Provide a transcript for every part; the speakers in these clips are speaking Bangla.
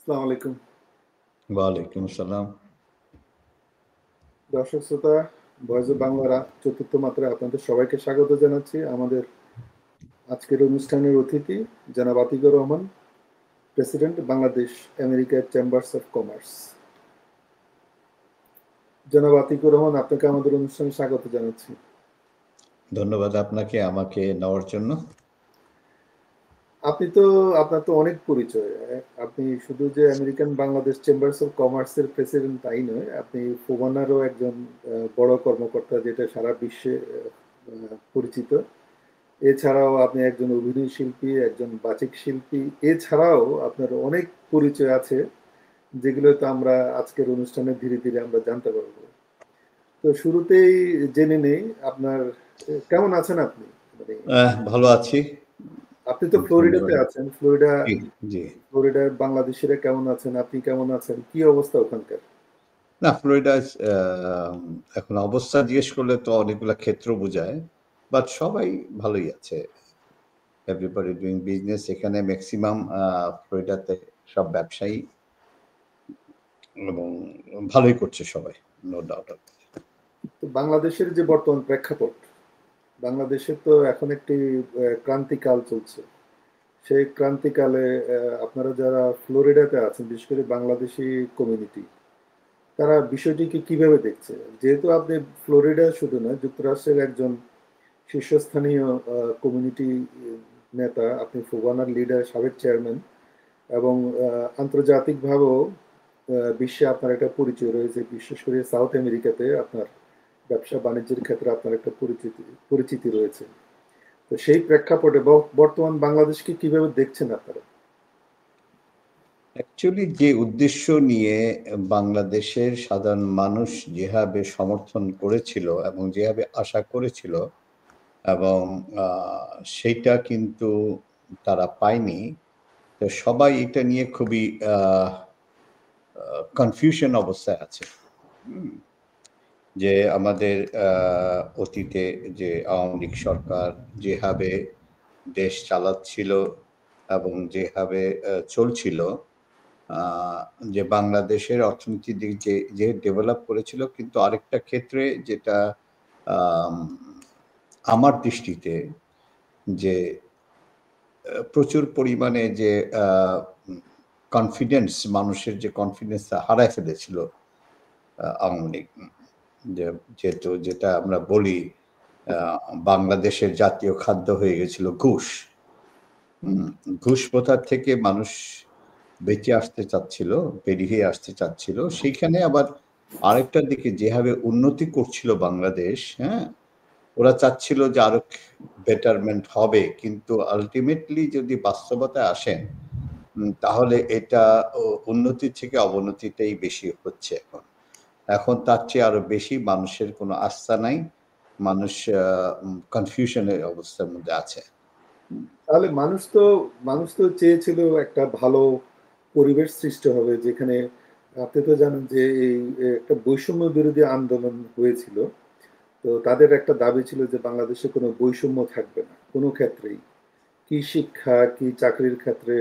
আসসালামু আলাইকুম। ওয়ালাইকুম আসসালাম। দর্শক শ্রোতা, ভয়েস অফ বাংলার ৪র্থ মাত্রায় আপনাদের সবাইকে স্বাগত জানাচ্ছি। আমাদের আজকের অনুষ্ঠানের অতিথি জনাব আতিকুর রহমান, প্রেসিডেন্ট বাংলাদেশ আমেরিকার চেম্বার্স অফ কমার্স। জনাব আতিকুর রহমান, আপনাকে আমাদের অনুষ্ঠানে স্বাগত জানাচ্ছি। ধন্যবাদ আপনাকে আমাকে নেওয়ার জন্য। আপনার তো অনেক পরিচয়। আপনি শুধু যে আমেরিকান বাংলাদেশ চেম্বার্স অফ কমার্সের প্রেসিডেন্ট তাই নয়, আপনি ফোবানারও একজন বড় কর্মকর্তা, যেটা সারা বিশ্বে পরিচিত। এছাড়াও আপনি একজন অভিনয় শিল্পী, একজন বাচিক শিল্পী। এছাড়াও আপনার অনেক পরিচয় আছে, যেগুলো তো আমরা আজকের অনুষ্ঠানে ধীরে ধীরে আমরা জানতে পারবো। তো শুরুতেই জেনে নেই আপনার কেমন আছেন আপনি? মানে ভালো আছি। আপনি তো ফ্লোরিডাতে ধন্যবাদ। আছেন। জি, জি। ফ্লোরিডার বাংলাদেশিরা কেমন আছেন? আপনি কেমন আছেন? কি অবস্থা ওখানকার? না ফ্লোরিডায় এখন অবস্থা জিজ্ঞেস করলে তো অনেকগুলা ক্ষেত্র বোঝায়। বাট সবাই ভালোই আছে। এভরিবডি ডুইং বিজনেস এখানে মেক্সিমাম ফ্লোরিডাতে সব ব্যবসায়ী এবং ভালোই করছে সবাই। No doubt. তো বাংলাদেশের যে বর্তমান প্রেক্ষাপট, বাংলাদেশে তো এখন একটি ক্রান্তিকাল চলছে। সেই ক্রান্তিকালে আপনারা যারা ফ্লোরিডাতে আছেন, বিশেষ করে বাংলাদেশি কমিউনিটি, তারা বিষয়টিকে কিভাবে দেখছে? যেহেতু আপনি ফ্লোরিডা শুধু নয়, যুক্তরাষ্ট্রের একজন শীর্ষস্থানীয় কমিউনিটি নেতা, আপনি ফোবানার লিডার, সাবেক চেয়ারম্যান, এবং আন্তর্জাতিকভাবেও বিশ্বে আপনার একটা পরিচয় রয়েছে। বিশেষ করে সাউথ আমেরিকাতে আপনার ব্যবসা বাণিজ্যের ক্ষেত্রে আপনার একটা পরিচিতি রয়েছে। তো সেই প্রেক্ষাপটে বর্তমান বাংলাদেশকে কিভাবে দেখছেন আপনারা? অ্যাকচুয়ালি যে উদ্দেশ্য নিয়ে বাংলাদেশের সাধারণ মানুষ যেভাবে সমর্থন করেছিল এবং যেভাবে আশা করেছিল এবং সেইটা কিন্তু তারা পায়নি। তো সবাই এটা নিয়ে খুবই কনফিউশন অবস্থায় আছে। হুম? যে আমাদের অতীতে যে আওয়ামী লীগ সরকার যেভাবে দেশ চালাচ্ছিল এবং যেভাবে চলছিল, আ যে বাংলাদেশের অর্থনৈতিক দিক যে ডেভেলপ করেছিল, কিন্তু আরেকটা ক্ষেত্রে যেটা আম আমার দৃষ্টিতে যে প্রচুর পরিমাণে যে আ উম কনফিডেন্স, মানুষের যে কনফিডেন্সটা হারায় ফেলেছিল আওয়ামী লীগ। যে যেটা আমরা বলি আ বাংলাদেশের জাতীয় খাদ্য হয়ে গেছিল ঘুষ। হুম? ঘুষ প্রথার থেকে মানুষ বেঁচে আসতে চাচ্ছিল, বেরিয়ে আসতে চাচ্ছিল। সেইখানে আবার আরেকটা দিকে যেভাবে উন্নতি করছিল বাংলাদেশ, হ্যাঁ? ওরা চাচ্ছিল যে আরো বেটারমেন্ট হবে। কিন্তু আল্টিমেটলি যদি বাস্তবতায় আসেন, তাহলে এটা উন্নতির থেকে অবনতিটাই বেশি হচ্ছে এখন। এখন তার চেয়ে আরো বেশি মানুষের কোনো আস্থা নাই। মানুষ কনফিউশন এর অবস্থার মধ্যে আছে। হুম। তাহলে মানুষ তো চেয়েছিল একটা ভালো পরিবেশ সৃষ্টি হবে, যেখানে আপনি তো জানেন যে এই একটা বৈষম্য বিরোধী আন্দোলন হয়েছিল। তো তাদের একটা দাবি ছিল যে বাংলাদেশে কোনো বৈষম্য থাকবে না কোনো ক্ষেত্রেই। কি শিক্ষা, কি চাকরির ক্ষেত্রে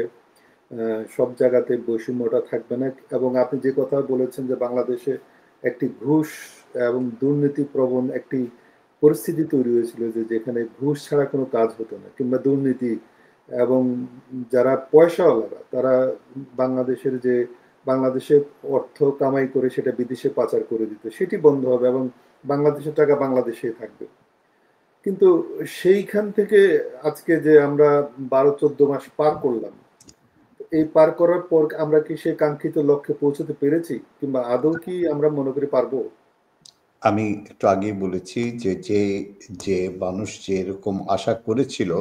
সব জায়গাতে বৈষম্যটা থাকবে না। এবং আপনি যে কথা বলেছেন যে বাংলাদেশে একটি ঘুষ এবং দুর্নীতিপ্রবণ একটি পরিস্থিতি তৈরি হয়েছিল, যে যেখানে ঘুষ ছাড়া কোনো কাজ হতো না, কিংবা দুর্নীতি, এবং যারা পয়সাওয়ালারা তারা বাংলাদেশের অর্থ কামাই করে সেটা বিদেশে পাচার করে দিত, সেটি বন্ধ হবে এবং বাংলাদেশের টাকা বাংলাদেশেই থাকবে। কিন্তু সেইখান থেকে আজকে যে আমরা 12-14 মাস পার করলাম, এই পার করার পর আমরা কি সেই কাঙ্ক্ষিত লক্ষ্যে পৌঁছতে পেরেছি, কিংবা আদৌ কি আমরা মনে করি পারবো? আমি একটু আগেই বলেছি যে মানুষ যেরকম আশা করেছিল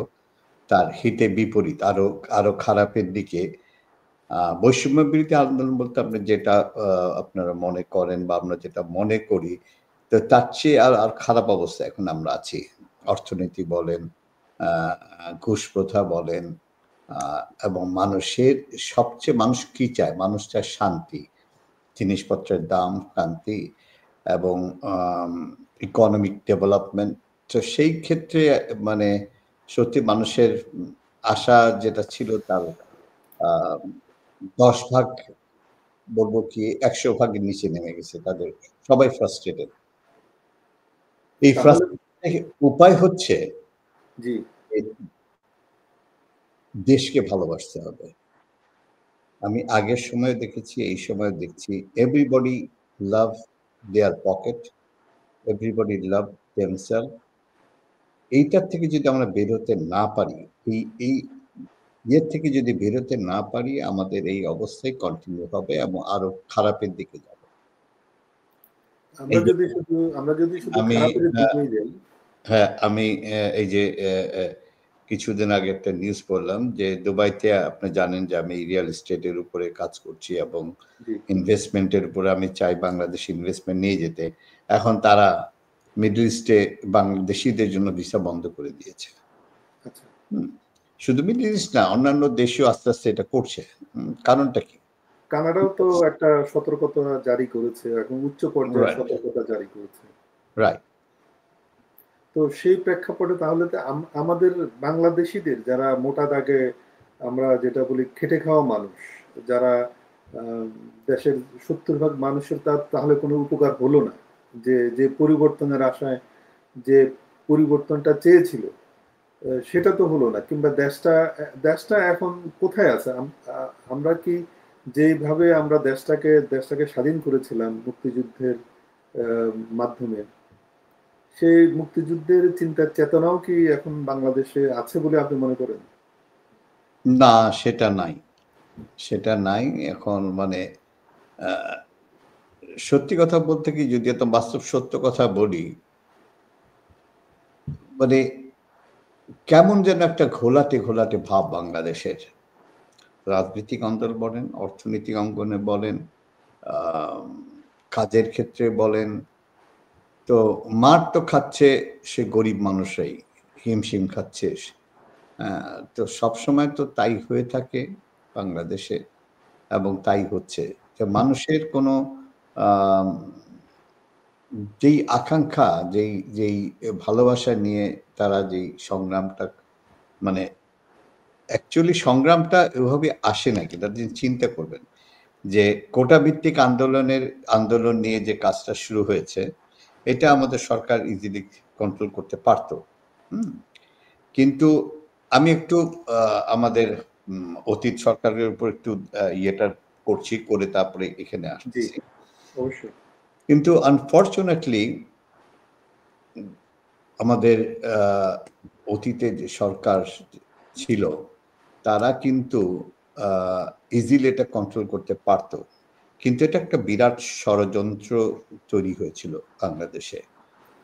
তার হিতে বিপরীত আরো আরো খারাপের দিকে। বৈষম্য বিরোধী আন্দোলন বলতে আপনি যেটা আ আপনারা মনে করেন বা আমরা যেটা মনে করি, তো তার চেয়ে আর খারাপ অবস্থায় এখন আমরা আছি। অর্থনীতি বলেন, আ ঘুষ প্রথা বলেন, আ এবং মানুষ কি চায়? মানুষ চায় শান্তি। জিনিসপত্রের দাম, শান্তি এবং আম ইকোনমিক ডেভেলপমেন্ট। তো সেই ক্ষেত্রে মানে সত্যি মানুষের আশা যেটা ছিল তার আ ১০ ভাগ বলবো কি ১০০ ভাগের নিচে নেমে গেছে তাদের। সবাই ফ্রাস্ট্রেটেড। এই তাহলে ফ্রাস্ট্রেশন থেকে উপায় হচ্ছে জি, এই দেশকে ভালোবাসতে হবে। আমি আগের সময়ে দেখেছি, এই সময়ে দেখছি এভরিবডি লাভ দেয়ার পকেট, এভরিবডি লাভ themselves। এইটার থেকে যদি আমরা বের হতে না পারি, এই ইয়ের থেকে যদি বের হতে না পারি, আমাদের এই অবস্থাই কন্টিনিউ হবে এবং আরো খারাপের দিকে যাবে। এই যে আমরা যদি শুধু আমি খারাপের দিকেই যাই, হ্যাঁ, আমি এই যে কিছুদিন আগে একটা নিউজ পড়লাম যে দুবাইতে আপনি জানেন যে আমি রিয়াল এস্টেটের উপরে কাজ করছি এবং জি, ইনভেস্টমেন্টের উপরে আমি চাই বাংলাদেশে ইনভেস্টমেন্ট নিয়ে যেতে। এখন তারা মিডল ইস্টে বাংলাদেশীদের জন্য ভিসা বন্ধ করে দিয়েছে। আচ্ছা। হুম? শুধু মিডল ইস্ট না, অন্যান্য দেশেও আস্তে, আস্তে এটা করছে। কারণটা কি? কানাডাও তো একটা সতর্কতা জারি করেছে, এখন উচ্চ পর্যায়ের রাইট, সতর্কতা জারি করেছে। রাইট। তো সেই প্রেক্ষাপটে তাহলে তো আমাদের বাংলাদেশীদের যারা মোটা দাগে আমরা যেটা বলি খেটে খাওয়া মানুষ, যারা আহ, দেশের 70% মানুষের তাহলে কোনো উপকার হলো না, যে পরিবর্তনের আশায় যে পরিবর্তনটা চেয়েছিল, সেটা তো হলো না, কিংবা দেশটা এখন কোথায় আছে? আমরা কি যেভাবে আমরা দেশটাকে স্বাধীন করেছিলাম মুক্তিযুদ্ধের মাধ্যমে, সেই মুক্তিযুদ্ধের চিন্তার চেতনাও কি এখন বাংলাদেশে আছে বলে আপনি মনে করেন? না, সেটা নাই। সেটা নাই। এখন মানে আ সত্যি কথা বলতে কি যদি এত বাস্তব সত্য কথা বলি, মানে কেমন যেন একটা ঘোলাটে, ঘোলাটে ভাব বাংলাদেশের। রাজনৈতিক আন্দোলন বলেন, অর্থনৈতিক অঙ্গনে বলেন, আম কাজের ক্ষেত্রে বলেন, তো মার তো খাচ্ছে সে গরিব মানুষরাই। হিমশিম খাচ্ছে। তো সবসময় তো তাই হয়ে থাকে বাংলাদেশে এবং তাই হচ্ছে। যে মানুষের কোনো আম যেই আকাঙ্খা, যেই ভালোবাসা নিয়ে তারা যেই সংগ্রামটা মানে অ্যাকচুয়ালি সংগ্রামটা এভাবে আসে না কিন্তু আপনি চিন্তা করবেন যে কোটা ভিত্তিক আন্দোলন নিয়ে যে কাজটা শুরু হয়েছে, এটা আমাদের সরকার ইজিলি কন্ট্রোল করতে পারত। হুম? কিন্তু আমি একটু আমাদের অতীত সরকারের উপর একটু ইয়েটা করছি, করে তারপরে এখানে জি, আসতেছি। অবশ্যই। কিন্তু আনফরচুনেটলি আমাদের আ অতীতে যে সরকার ছিল, তারা কিন্তু আ ইজিলি এটা কন্ট্রোল করতে পারত। কিন্তু এটা একটা বিরাট ষড়যন্ত্র তৈরি হয়েছিল বাংলাদেশে।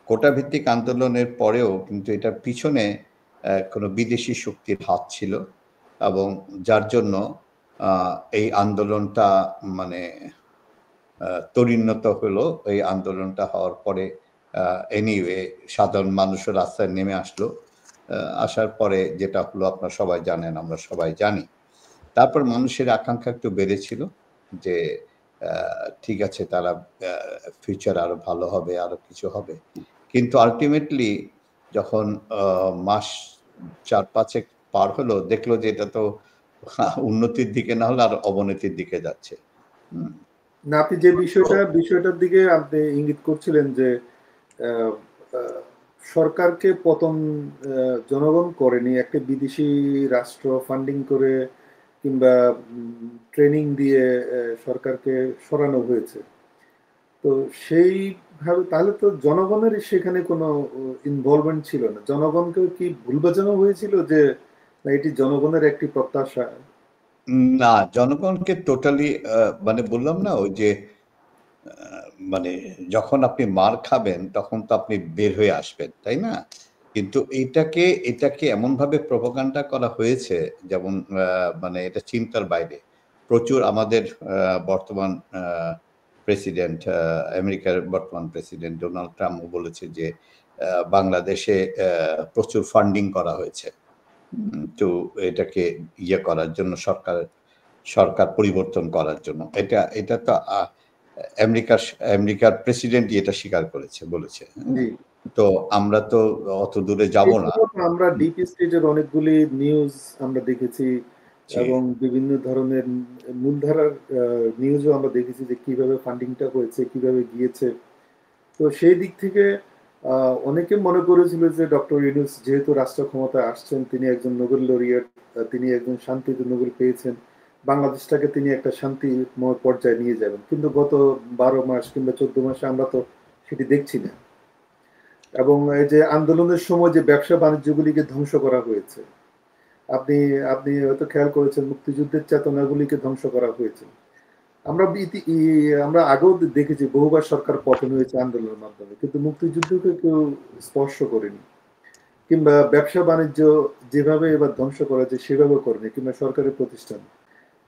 কোটা ভিত্তিক আন্দোলনের পরেও কিন্তু এটার পিছনে কোনো বিদেশি শক্তির হাত ছিল এবং যার জন্য আ এই আন্দোলনটা মানে তরিণত হলো। এই আন্দোলনটা হওয়ার পরে আ এনিওয়ে সাধারণ মানুষও রাস্তায় নেমে আসলো। আ আসার পরে যেটা হলো আপনারা সবাই জানেন, আমরা সবাই জানি। তারপর মানুষের আকাঙ্খা একটু বেড়েছিল যে আ ঠিক আছে তারা আ ফিউচার আরো ভালো হবে, আরো কিছু হবে। কিন্তু আল্টিমেটলি যখন আ মাস ৪-৫ এক পার হলো দেখলো যে এটা তো উন্নতির দিকে না হলে আরো অবনতির দিকে যাচ্ছে। হুম? না, আপনি যে তো বিষয়টার দিকে আপনি ইঙ্গিত করছিলেন যে আহ, আহ, সরকারকে পতন জনগণ করেনি, একটা বিদেশি রাষ্ট্র ফান্ডিং করে কিংবা ট্রেনিং দিয়ে সরকারকে সরানো হয়েছে। তো সেইভাবে তাহলে তো জনগণের সেখানে কোনো ইনভলভমেন্ট ছিল না, জনগণকেও কি ভুল বোঝানো হয়েছিল যে না, এটি জনগণের একটি প্রত্যাশা? না, জনগণকে টোটালি মানে বললাম না ওই যে আ মানে যখন আপনি মার খাবেন তখন তো আপনি বের হয়ে আসবেন, তাই না? কিন্তু এটাকে এমনভাবে প্রোপাগান্ডা করা হয়েছে যেমন মানে এটা চিন্তার বাইরে। প্রচুর আমাদের আ বর্তমান প্রেসিডেন্ট আমেরিকার বর্তমান প্রেসিডেন্ট ডোনাল্ড ট্রাম্পও বলেছে যে বাংলাদেশে প্রচুর ফান্ডিং করা হয়েছে। তো এটাকে ইয়ে করার জন্য সরকার পরিবর্তন করার জন্য। এটা তো আমেরিকার আমেরিকার প্রেসিডেন্টই এটা স্বীকার করেছে, বলেছে। জি, হ্যাঁ? তো আমরা তো অত দূরে যাব এই না। জন্য তো আমরা হুম, ডিপ স্টেটের অনেকগুলি নিউজ আমরা দেখেছি, জি। এবং বিভিন্ন ধরনের মূলধারার নিউজও আমরা দেখেছি যে কিভাবে ফান্ডিংটা হয়েছে, কিভাবে গিয়েছে। তো সেই দিক থেকে অনেকে মনে করেছিল যে ডক্টর ইউনূস যেহেতু রাষ্ট্র ক্ষমতায় আসছেন, তিনি একজন নোবেল লরিয়েট, তিনি একজন শান্তিতে নোবেল পেয়েছেন, বাংলাদেশটাকে তিনি একটা শান্তিময় পর্যায়ে নিয়ে যাবেন। কিন্তু গত 12 মাস কিংবা 14 মাসে আমরা তো সেটি দেখছি না। এবং এই যে আন্দোলনের সময় যে ব্যবসা বাণিজ্যগুলিকে ধ্বংস করা হয়েছে, আপনি আপনি হয়তো খেয়াল করেছেন মুক্তিযুদ্ধের চেতনাগুলিকে ধ্বংস করা হয়েছে। আমরা আমরা আগেও দেখেছি বহুবার সরকার পতন হয়েছে আন্দোলনের মাধ্যমে, কিন্তু মুক্তিযুদ্ধকে কেউ স্পর্শ করেনি, কিংবা ব্যবসা বাণিজ্য যেভাবে এবার ধ্বংস করা যায় সেভাবে করেনি, কিংবা সরকারের প্রতিষ্ঠান।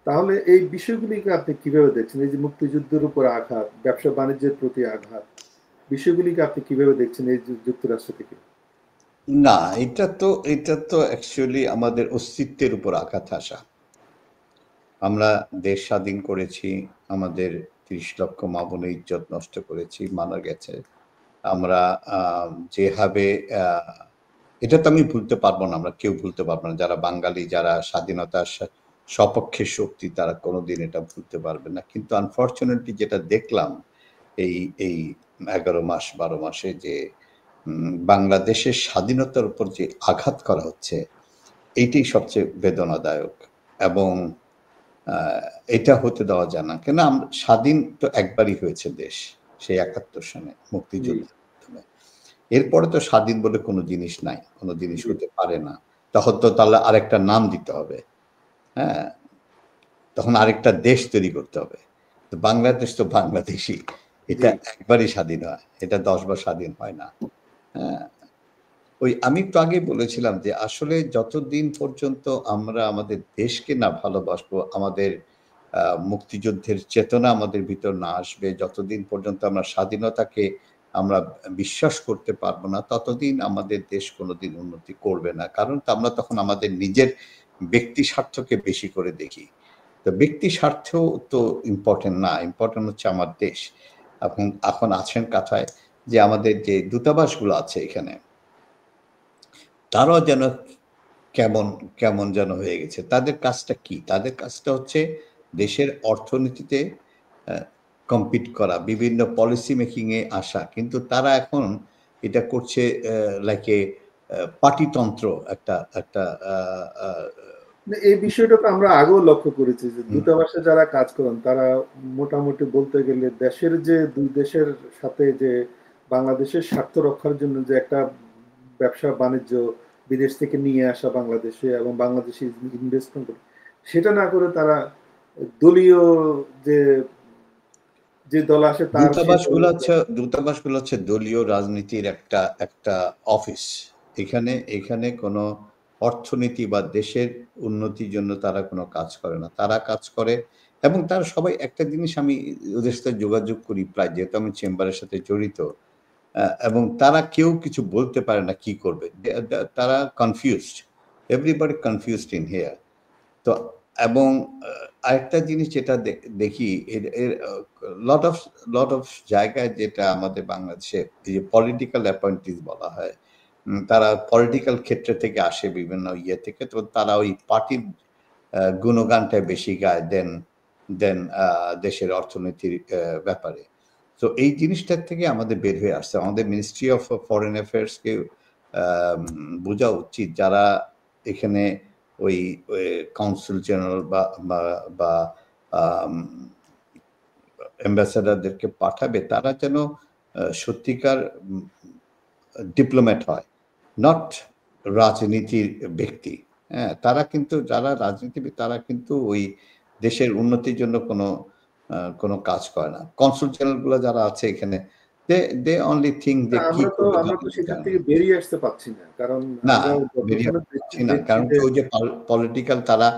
তাহলে এই বিষয়গুলিকে আপনি কিভাবে দেখছেন? এই যে মুক্তিযুদ্ধের উপর আঘাত, ব্যবসা বাণিজ্যের প্রতি আঘাত, বিষয়গুলিকে আপনি কিভাবে দেখছেন এই যুক্তরাষ্ট্র থেকে? না, এটা তো অ্যাকচুয়ালি আমাদের অস্তিত্বের উপর আঘাত আসা। আমরা দেশ স্বাধীন করেছি, আমাদের ৩০ লক্ষ মা-বোনের ইজ্জত নষ্ট করেছি, মারা গেছে। আমরা আ যেভাবে আ এটা তো আমি ভুলতে পারব না, আমরা কেউ ভুলতে পারব না। যারা বাঙালি, যারা স্বাধীনতার সপক্ষে শক্তি, তারা কোনোদিন এটা ভুলতে পারবে না। কিন্তু আনফরচুনেটলি যেটা দেখলাম এই এই ১১ মাস ১২ মাসে যে বাংলাদেশের স্বাধীনতার উপর যে আঘাত করা হচ্ছে, এইটাই সবচেয়ে বেদনাদায়ক। এবং আ এটা হতে দেওয়া যায় না। কেন স্বাধীন তো একবারই হয়েছে দেশ। সেই ৭১ সনে জি, মুক্তিযুদ্ধের মাধ্যমে। এরপরে তো স্বাধীন বলে কোনো জিনিস নাই। কোনো জিনিস জি, হতে পারে না। তখন তো তাহলে আরেকটা নাম দিতে হবে। হ্যাঁ? তখন আরেকটা দেশ তৈরি করতে হবে। তো বাংলাদেশ তো বাংলাদেশই। জি। এটা একবারই স্বাধীন হয়। এটা ১০ বার স্বাধীন হয় না। হ্যাঁ? আমি একটু আগেই বলেছিলাম যে আসলে যতদিন পর্যন্ত আমরা আমাদের দেশকে না ভালোবাসবো, আমাদের আ মুক্তিযুদ্ধের চেতনা আমাদের ভিতর না আসবে, যতদিন পর্যন্ত আমরা স্বাধীনতাকে আমরা বিশ্বাস করতে পারবো না, ততদিন আমাদের দেশ কোনোদিন উন্নতি করবে না। কারণ আমরা তখন আমাদের নিজের ব্যক্তি স্বার্থকে বেশি করে দেখি। তো ব্যক্তি স্বার্থও তো ইম্পোর্টেন্ট না। ইম্পোর্টেন্ট হচ্ছে আমার দেশ। এখন এখন আছেন কথায় যে আমাদের যে দূতাবাসগুলো আছে এখানে তারাও যেন কেমন, কেমন যেন হয়ে গেছে। তাদের কাজটা কি? তাদের কাজটা হচ্ছে দেশের অর্থনীতিতে অ্যা কম্পিট করা, বিভিন্ন পলিসি মেকিং এ আসা। কিন্তু তারা এখন এটা করছে লাইক পার্টিতন্ত্র একটা একটা আ আ না, এই বিষয়টা তো আমরা আগেও লক্ষ্য করেছি যে হুম, দূতাবাসে যারা কাজ করেন তারা মোটামুটি বলতে গেলে দেশের যে দুই দেশের সাথে যে বাংলাদেশের স্বার্থ রক্ষার জন্য যে একটা ব্যবসা বাণিজ্য বিদেশ থেকে নিয়ে আসা বাংলাদেশে এবং বাংলাদেশে ইনভেস্টমেন্ট করে, সেটা না করে তারা দলীয় যে যে দল আসে তার সেই দূতাবাসগুলো দলের হচ্ছে দূতাবাসগুলো হচ্ছে দলীয় রাজনীতির একটা একটা অফিস। এখানে এখানে কোনো অর্থনীতি বা দেশের উন্নতির জন্য তারা কোনো কাজ করে না। তারা কাজ করে এবং তারা সবাই একটা জিনিস আমি ওদের সাথে যোগাযোগ করি প্রায় যেহেতু আমি চেম্বারের সাথে জড়িত। এবং তারা কেউ কিছু বলতে পারে না কি করবে। তারা confused. Everybody confused in here. তো এবং আ আরেকটা জিনিস যেটা দেখি এর এর লট অফ লট অফ জায়গায় যেটা আমাদের বাংলাদেশে এই যে পলিটিক্যাল অ্যাপয়েন্টিজ বলা হয়। তারা পলিটিক্যাল ক্ষেত্র থেকে আসে বিভিন্ন ইয়ে থেকে। তো তারা ওই পার্টির গুণগানটা বেশি গায় দেন দেশের অর্থনীতির ব্যাপারে। তো এই জিনিসটার থেকে আমাদের বের হয়ে আসতে হবে। আমাদের মিনিস্ট্রি অফ ফরেন অ্যাফেয়ার্স কে আম বোঝা উচিত যারা এখানে ওই ওই কাউন্সিল জেনারেল বা বা আম অ্যাম্বাসেডরদেরকে পাঠাবে তারা যেন সত্যিকার ডিপ্লোম্যাট হয়। নট রাজনীতির ব্যক্তি। হ্যাঁ? তারা কিন্তু যারা রাজনীতিবিদ তারা কিন্তু ওই দেশের উন্নতির জন্য কোনো কাজ করে না। কনসাল জেনারেল গুলা যারা আছে এখানে দে দে অনলি থিংক না, যে কি করবে আমরা তো তাদেরকে সেখান জানে থেকে না। বেরিয়ে আসতে পারছি না, কারণ না, আমরা বেরিয়ে যতক্ষণ আসতে পারছি না। দেখছি কারণ যে কি ওই যে পলিটিক্যাল তারা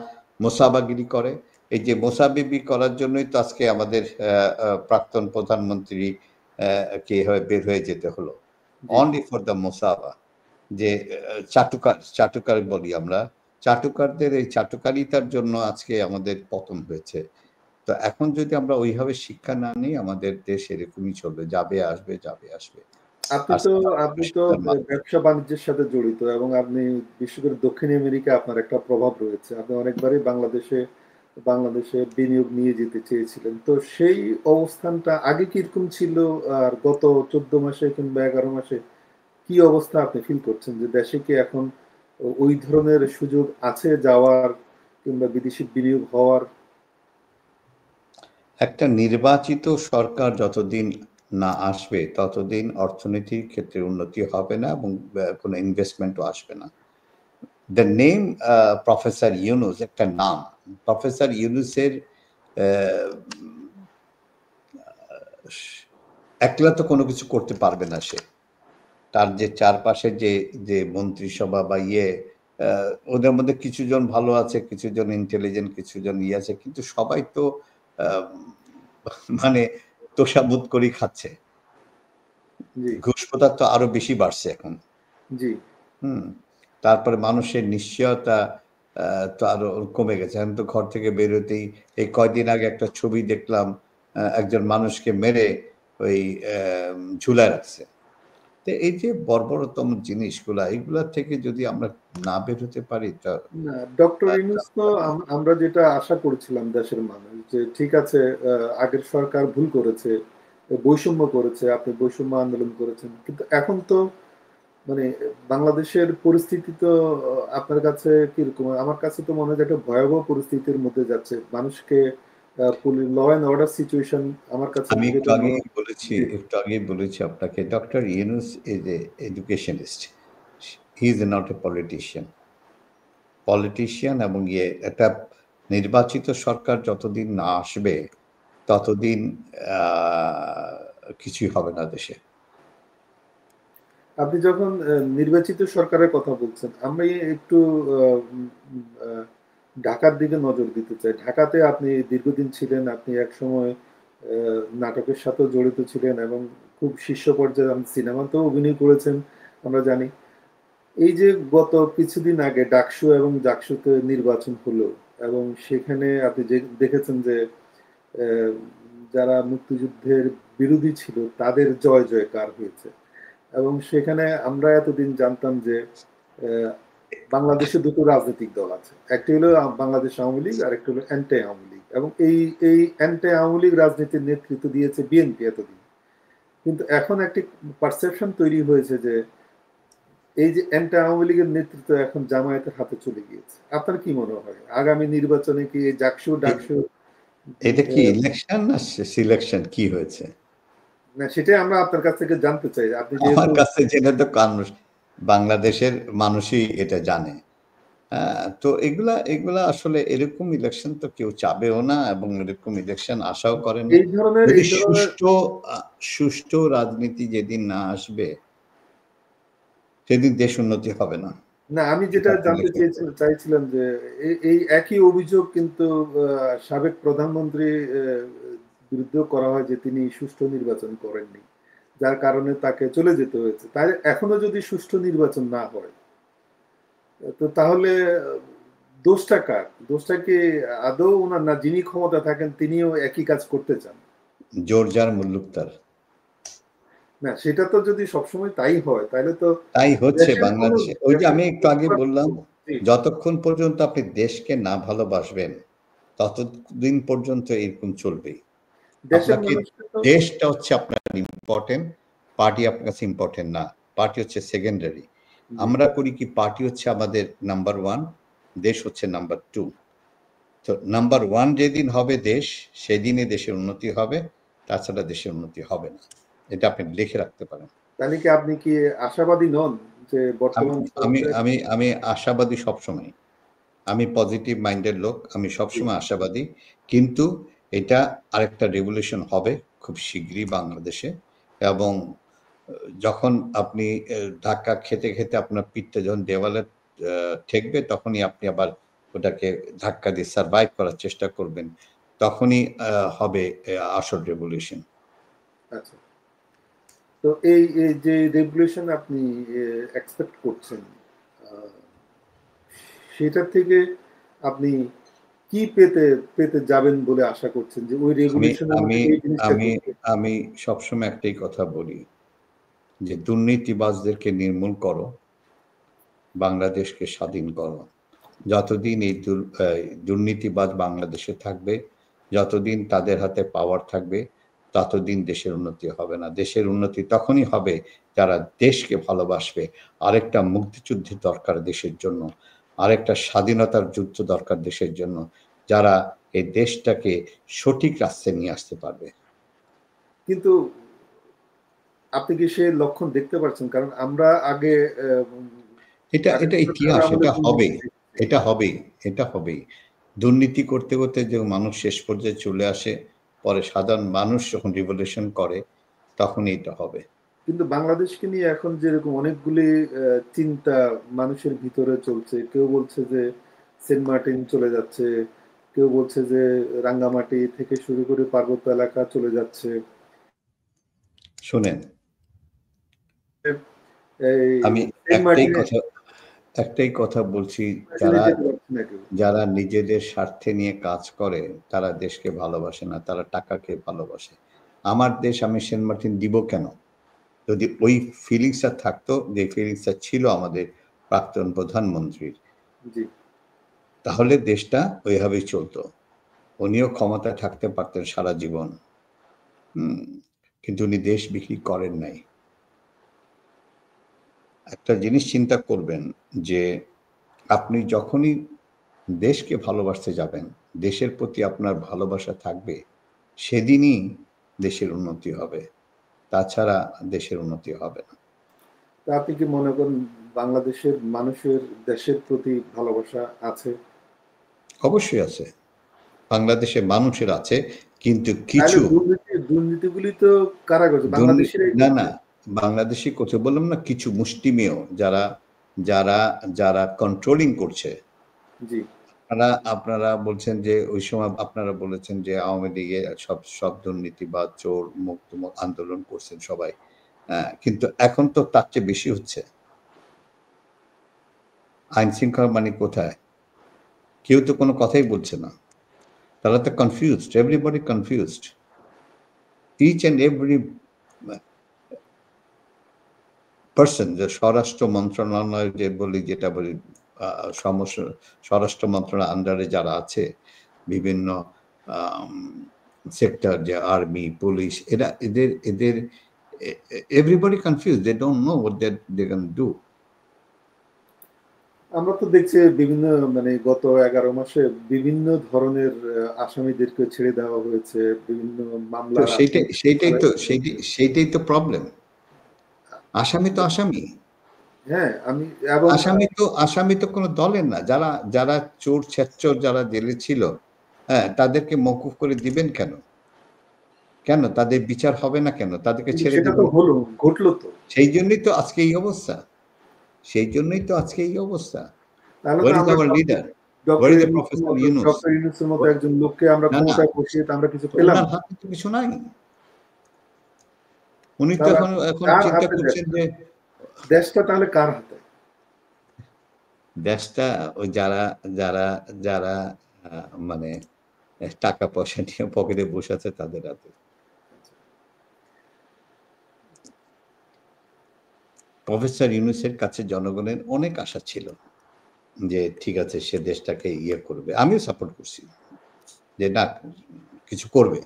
মোসাবাগিরি করে। এই যে মোসাবিবি করার জন্যই তো আজকে আমাদের প্রাক্তন প্রধানমন্ত্রী কে হয়ে বের হয়ে যেতে হলো। জি। অনলি ফর দ্যা মোসাবা। যে চাটুকার বলি আমরা। চাটুকারদের এই চাটুকারিতার জন্য আজকে আমাদের পতন হয়েছে। তো এখন যদি আমরা ওইভাবে শিক্ষা না নিই আমাদের দেশ এরকমই চলবে। যাবে আসবে, যাবে আসবে। আপনি আর তো স্থানীয় আপনি তো বাসিন্দার মাধ্যমে। ব্যবসা বাণিজ্যের সাথে জড়িত এবং আপনি বিশেষ করে দক্ষিণ আমেরিকা আপনার একটা প্রভাব রয়েছে। আপনি অনেকবারই বাংলাদেশে বিনিয়োগ নিয়ে যেতে চেয়েছিলেন। তো সেই অবস্থানটা আগে কিরকম ছিল? আর গত ১৪ মাসে কিংবা ১১ মাসে কি অবস্থা আপনি ফিল করছেন? যে দেশে কি এখন ওই ধরনের সুযোগ আছে যাওয়ার কিংবা বিদেশি বিনিয়োগ হওয়ার? একটা নির্বাচিত সরকার যতদিন না আসবে ততদিন অর্থনীতির ক্ষেত্রে উন্নতি হবে না এবং কোনো ইনভেস্টমেন্টও আসবে না। দ্য নেম প্রফেসর ইউনুস একটা নাম। প্রফেসর ইউনুসের আহ, একলা তো কোনো কিছু করতে পারবে না সে। তার যে চারপাশে যে মন্ত্রিসভা বা ওদের মধ্যে কিছুজন ভালো আছে, কিছুজন ইন্টেলিজেন্ট, কিছুজন আছে, কিন্তু সবাই তো আহ, মানে তোষামোদ করেই খাচ্ছে। জি, ঘুষ প্রথা তো আরো বেশি বাড়ছে এখন। জি। হুম। তারপরে মানুষের নিশ্চয়তা তো আরো কমে গেছে। এখন তো ঘর থেকে বেরোতেই এই কয়দিন আগে একটা ছবি দেখলাম, একজন মানুষকে মেরে ওই ঝুলায় রাখছে। তো এই যে বর্বরতম জিনিসগুলা, এগুলা থেকে যদি আমরা না বের হতে পারি তা না, ডক্টর তা ইউনূস তো হবে না। আমরা যেটা আশা করছিলাম দেশের মানুষ যে ঠিক আছে, আগের সরকার ভুল করেছে, বৈষম্য করেছে, আপনি বৈষম্য আন্দোলন করেছেন। কিন্তু এখন তো মানে বাংলাদেশের পরিস্থিতি তো আপনার কাছে কিরকম? আমার কাছে তো মনে হয় যে একটা ভয়াবহ পরিস্থিতির মধ্যে যাচ্ছে। মানুষকে ল অ্যান্ড অর্ডার সিচুয়েশন আমার কাছে আমি যেটা মনে হয়। জি, একটু আগেই বলেছি আপনাকে, doctor Yunus is a educationist. He is not a politician. এবং একটা নির্বাচিত সরকার যতদিন না আসবে ততদিন কিছুই হবে না দেশে। আপনি যখন নির্বাচিত সরকারের কথা বলছেন, আমি একটু আ উম আ ঢাকার দিকে নজর দিতে চাই। ঢাকাতে আপনি দীর্ঘদিন ছিলেন। আপনি একসময় নাটকের সাথেও জড়িত ছিলেন এবং খুব শীর্ষ পর্যায়ে আপনি সিনেমাতেও অভিনয় করেছেন, আমরা জানি। এই যে গত কিছুদিন আগে ডাকসু এবং জাকসুতে নির্বাচন হলো এবং সেখানে আপনি দেখেছেন যে অ্যা যারা মুক্তিযুদ্ধের বিরোধী ছিল তাদের জয়-জয়কার হয়েছে। এবং সেখানে আমরা এতদিন জানতাম যে অ্যা বাংলাদেশে ২ টো রাজনৈতিক দল আছে। একটি হলো বাংলাদেশ আওয়ামী লীগ, আরেকটি হলো অ্যান্টি আওয়ামী লীগ। এবং এই অ্যান্টি আওয়ামী লীগ রাজনীতির নেতৃত্ব দিয়েছে বিএনপি এতদিন। কিন্তু এখন একটি পারসেপশন তৈরি হয়েছে যে এই যে অ্যান্টি আওয়ামী লীগের নেতৃত্ব এখন জামায়াতের হাতে চলে গিয়েছে। আপনার কি মনে হয়? আগামী নির্বাচনে কি এই এ- ডাকসু এটা কি অ্যা ইলেকশন না সিলেকশন, কি হয়েছে? না, সেটাই আমরা আপনার কাছ থেকে জানতে চাই। আপনি আমার যেহেতু কাছে জেনে তো বাংলাদেশের মানুষই এটা জানে। তো এগুলা আসলে এরকম ইলেকশন তো কেউ চাবেও না এবং এরকম ইলেকশন আশাও করে না। যদি এই ধরনের আ সুষ্ঠু রাজনীতি যেদিন না আসবে, সেদিন দেশ উন্নতি হবে না। না, আমি এটা যেটা আপনি জানতে লিখে রাখবেন। চাইছিলাম যে এই একই অভিযোগ কিন্তু সাবেক প্রধানমন্ত্রী বিরুদ্ধেও করা হয় যে তিনি সুষ্ঠু নির্বাচন করেননি। যার কারণে তাকে চলে যেতে হয়েছে। তাই এখনো যদি সুষ্ঠু নির্বাচন না হয়, তো তাহলে দোষটা কার? দোষটা কি আদৌ উনার, না যিনি ক্ষমতায় থাকেন তিনিও একই কাজ করতে চান? জোর যার মুল্লুক তার। না, সেটা তো যদি সবসময় তাই হয় তাইলে তো তাই হচ্ছে কোনো বাংলাদেশে। ওই যে দেশের আমি কোনো একটু আগে বললাম, জি, যতক্ষণ পর্যন্ত আপনি দেশকে না ভালোবাসবেন, ততদিন পর্যন্ত এরকম চলবেই। দেশের আপনাকে মানুষকে তো দেশটা হচ্ছে আপনার ইম্পোর্টেন্ট, পার্টি আপনার কাছে ইম্পোর্টেন্ট না। পার্টি হচ্ছে সেকেন্ডারি। জি। আমরা করি কি, পার্টি হচ্ছে আমাদের নাম্বার 1, দেশ হচ্ছে নাম্বার 2। তো নাম্বার 1 যেদিন হবে দেশ, সেদিনই দেশের উন্নতি হবে। তাছাড়া দেশের উন্নতি হবে না। এটা আপনি লিখে রাখতে পারেন। তাহলে কি আপনি কি আশাবাদী নন যে আমি বর্তমান আমি সরকার? আমি আমি আশাবাদী সবসময়। আমি পজিটিভ মাইন্ডের লোক। আমি জি, সবসময় আশাবাদী। কিন্তু এটা আরেকটা রেভলিউশন হবে খুব শিগগিরই বাংলাদেশে। এবং যখন আপনি ধাক্কা খেতে আপনার পিঠটা যখন দেওয়ালে ঠেকবে, তখনই আপনি আবার ওটাকে ধাক্কা দিয়ে সারভাইভ করার চেষ্টা করবেন। তখনই হবে আসল রেভলিউশন। আচ্ছা। তো এই যে রেগুলেশন আপনি এক্সপেক্ট করছেন, আ সেটা থেকে আপনি কি পেতে যাবেন বলে আশা করছেন যে ওই আমি রেগুলেশন এর আমি মধ্যে এই জিনিসটা আমি ঘটবে? আমি সবসময় একটাই কথা বলি। যে দুর্নীতিবাজদেরকে নির্মূল করো, বাংলাদেশকে স্বাধীন করো। যতদিন এই দুর্নীতিবাজ বাংলাদেশে থাকবে, যতদিন তাদের হাতে পাওয়ার থাকবে, ততদিন দেশের উন্নতি হবে না। দেশের উন্নতি তখনই হবে যারা দেশকে ভালোবাসবে। আরেকটা মুক্তিযুদ্ধের দরকার দেশের জন্য, আরেকটা স্বাধীনতার যুদ্ধ দরকার দেশের জন্য, যারা এই দেশটাকে সঠিক রাস্তায় নিয়ে আসতে পারবে। কিন্তু আপনি কি সেই লক্ষণ দেখতে পাচ্ছেন? কারণ আমরা আগে এটা ইতিহাস, এটা হবে, এটা হবেই, এটা হবেই। দুর্নীতি করতে করতে যে মানুষ শেষ পর্যায়ে চলে আসে, পরে সাধারণ মানুষ যখন রিভলিউশন করে তখন এটা হবে। কিন্তু বাংলাদেশকে নিয়ে এখন যেরকম অনেকগুলি চিন্তা মানুষের ভিতরে চলছে। কেউ বলছে যে সেন্ট মার্টিন চলে যাচ্ছে, কেউ বলছে যে রাঙ্গামাটি থেকে শুরু করে পার্বত্য এলাকা চলে যাচ্ছে। শুনেন, আমি সেন্ট মার্টিনে একটাই কথা বলছি, যেতে পারছে না কেউ। যারা নিজেদের স্বার্থে নিয়ে কাজ করে তারা দেশকে ভালোবাসে না, তারা টাকাকে ভালোবাসে। আমার দেশ আমি সেন্ট মার্টিন দিব কেন? যদি ওই ফিলিংসটা থাকতো, যে ফিলিংসটা ছিল আমাদের প্রাক্তন প্রধানমন্ত্রীর, জি। তাহলে দেশটা ওইভাবেই চলতো। উনিও ক্ষমতায় থাকতে পারতেন সারা জীবন। কিন্তু উনি দেশ বিক্রি করেন নাই। একটা জিনিস চিন্তা করবেন যে আপনি যখনই দেশকে ভালোবাসতে যাবেন, দেশের প্রতি আপনার ভালোবাসা থাকবে, সেদিনই দেশের উন্নতি হবে। তাছাড়া দেশের উন্নতি হবে না। তা আপনি কি মনে করেন বাংলাদেশের মানুষের দেশের প্রতি ভালোবাসা আছে? অবশ্যই আছে। বাংলাদেশের মানুষের আছে, কিন্তু কিছু দুর্নীতিগুলি তো কারা করছে? বাংলাদেশিরাই না, করছে। না, বাংলাদেশি কথা বললাম না, কিছু মুষ্টিমেয় যারা যারা যারা কন্ট্রোলিং করছে। জি। আপনারা বলছেন যে ওই সময় আপনারা বলেছেন যে আওয়ামী লীগে সব দুর্নীতিবাজ, চোর, মুক্ত আন্দোলন করছেন সবাই। কিন্তু এখন তো তার চেয়ে বেশি হচ্ছে। আইন শৃঙ্খলা মানে কোথায়? কেউ তো কোনো কথাই বলছে না। তারা তো confused, everybody confused. Each and every person, যে স্বরাষ্ট্র মন্ত্রণালয় যেটা বলি, স্বরাষ্ট্র মন্ত্রণালয়ের আন্ডারে যারা আছে, বিভিন্ন সেক্টর, যে আর্মি, পুলিশ, এদের everybody confuse, they don't know what they can do. আমরা তো দেখছি বিভিন্ন মানে গত 11 মাসে বিভিন্ন ধরনের আসামিদেরকে ছেড়ে দেওয়া হয়েছে, বিভিন্ন মামলার সেইটাই তো প্রবলেম। আসামি তো আসামি। হ্যাঁ, আমি এবং আসামি তো কোনো দলের না। যারা চোর ছেচ্চর যারা জেলে ছিল, তাদেরকে মওকুফ করে দিবেন কেন? কেন তাদের বিচার হবে না কেন? তাদেরকে ছেড়ে সেটা তো দিবেন। হলো, ঘটলো তো। সেই জন্যই তো আজকে এই অবস্থা। তাহলে তো Where is আমরা our leader? Doctor Where is the ইউনূসের Professor মতো Yunus? ডক্টর ইউনূসের মতো একজন লোককে আমরা না, না। ক্ষমতায় বসিয়ে তো আমরা কিছু তো পেলাম উনার না। হাতে তো কিছু নাই। উনি তো তাহলে এখন কার চিন্তা হাতে করছেন দেশটা? যে দেশটা তাহলে কার হাতে? দেশটা ওই যারা যারা যারা মানে টাকা পয়সা নিয়ে পকেটে বসে আছে তাদের হাতে। প্রফেসর ইউনূসের কাছে জনগণের অনেক আশা ছিল যে ঠিক আছে, সে দেশটাকে ইয়ে করবে। আমিও সাপোর্ট করছি যে না, কিছু করবে।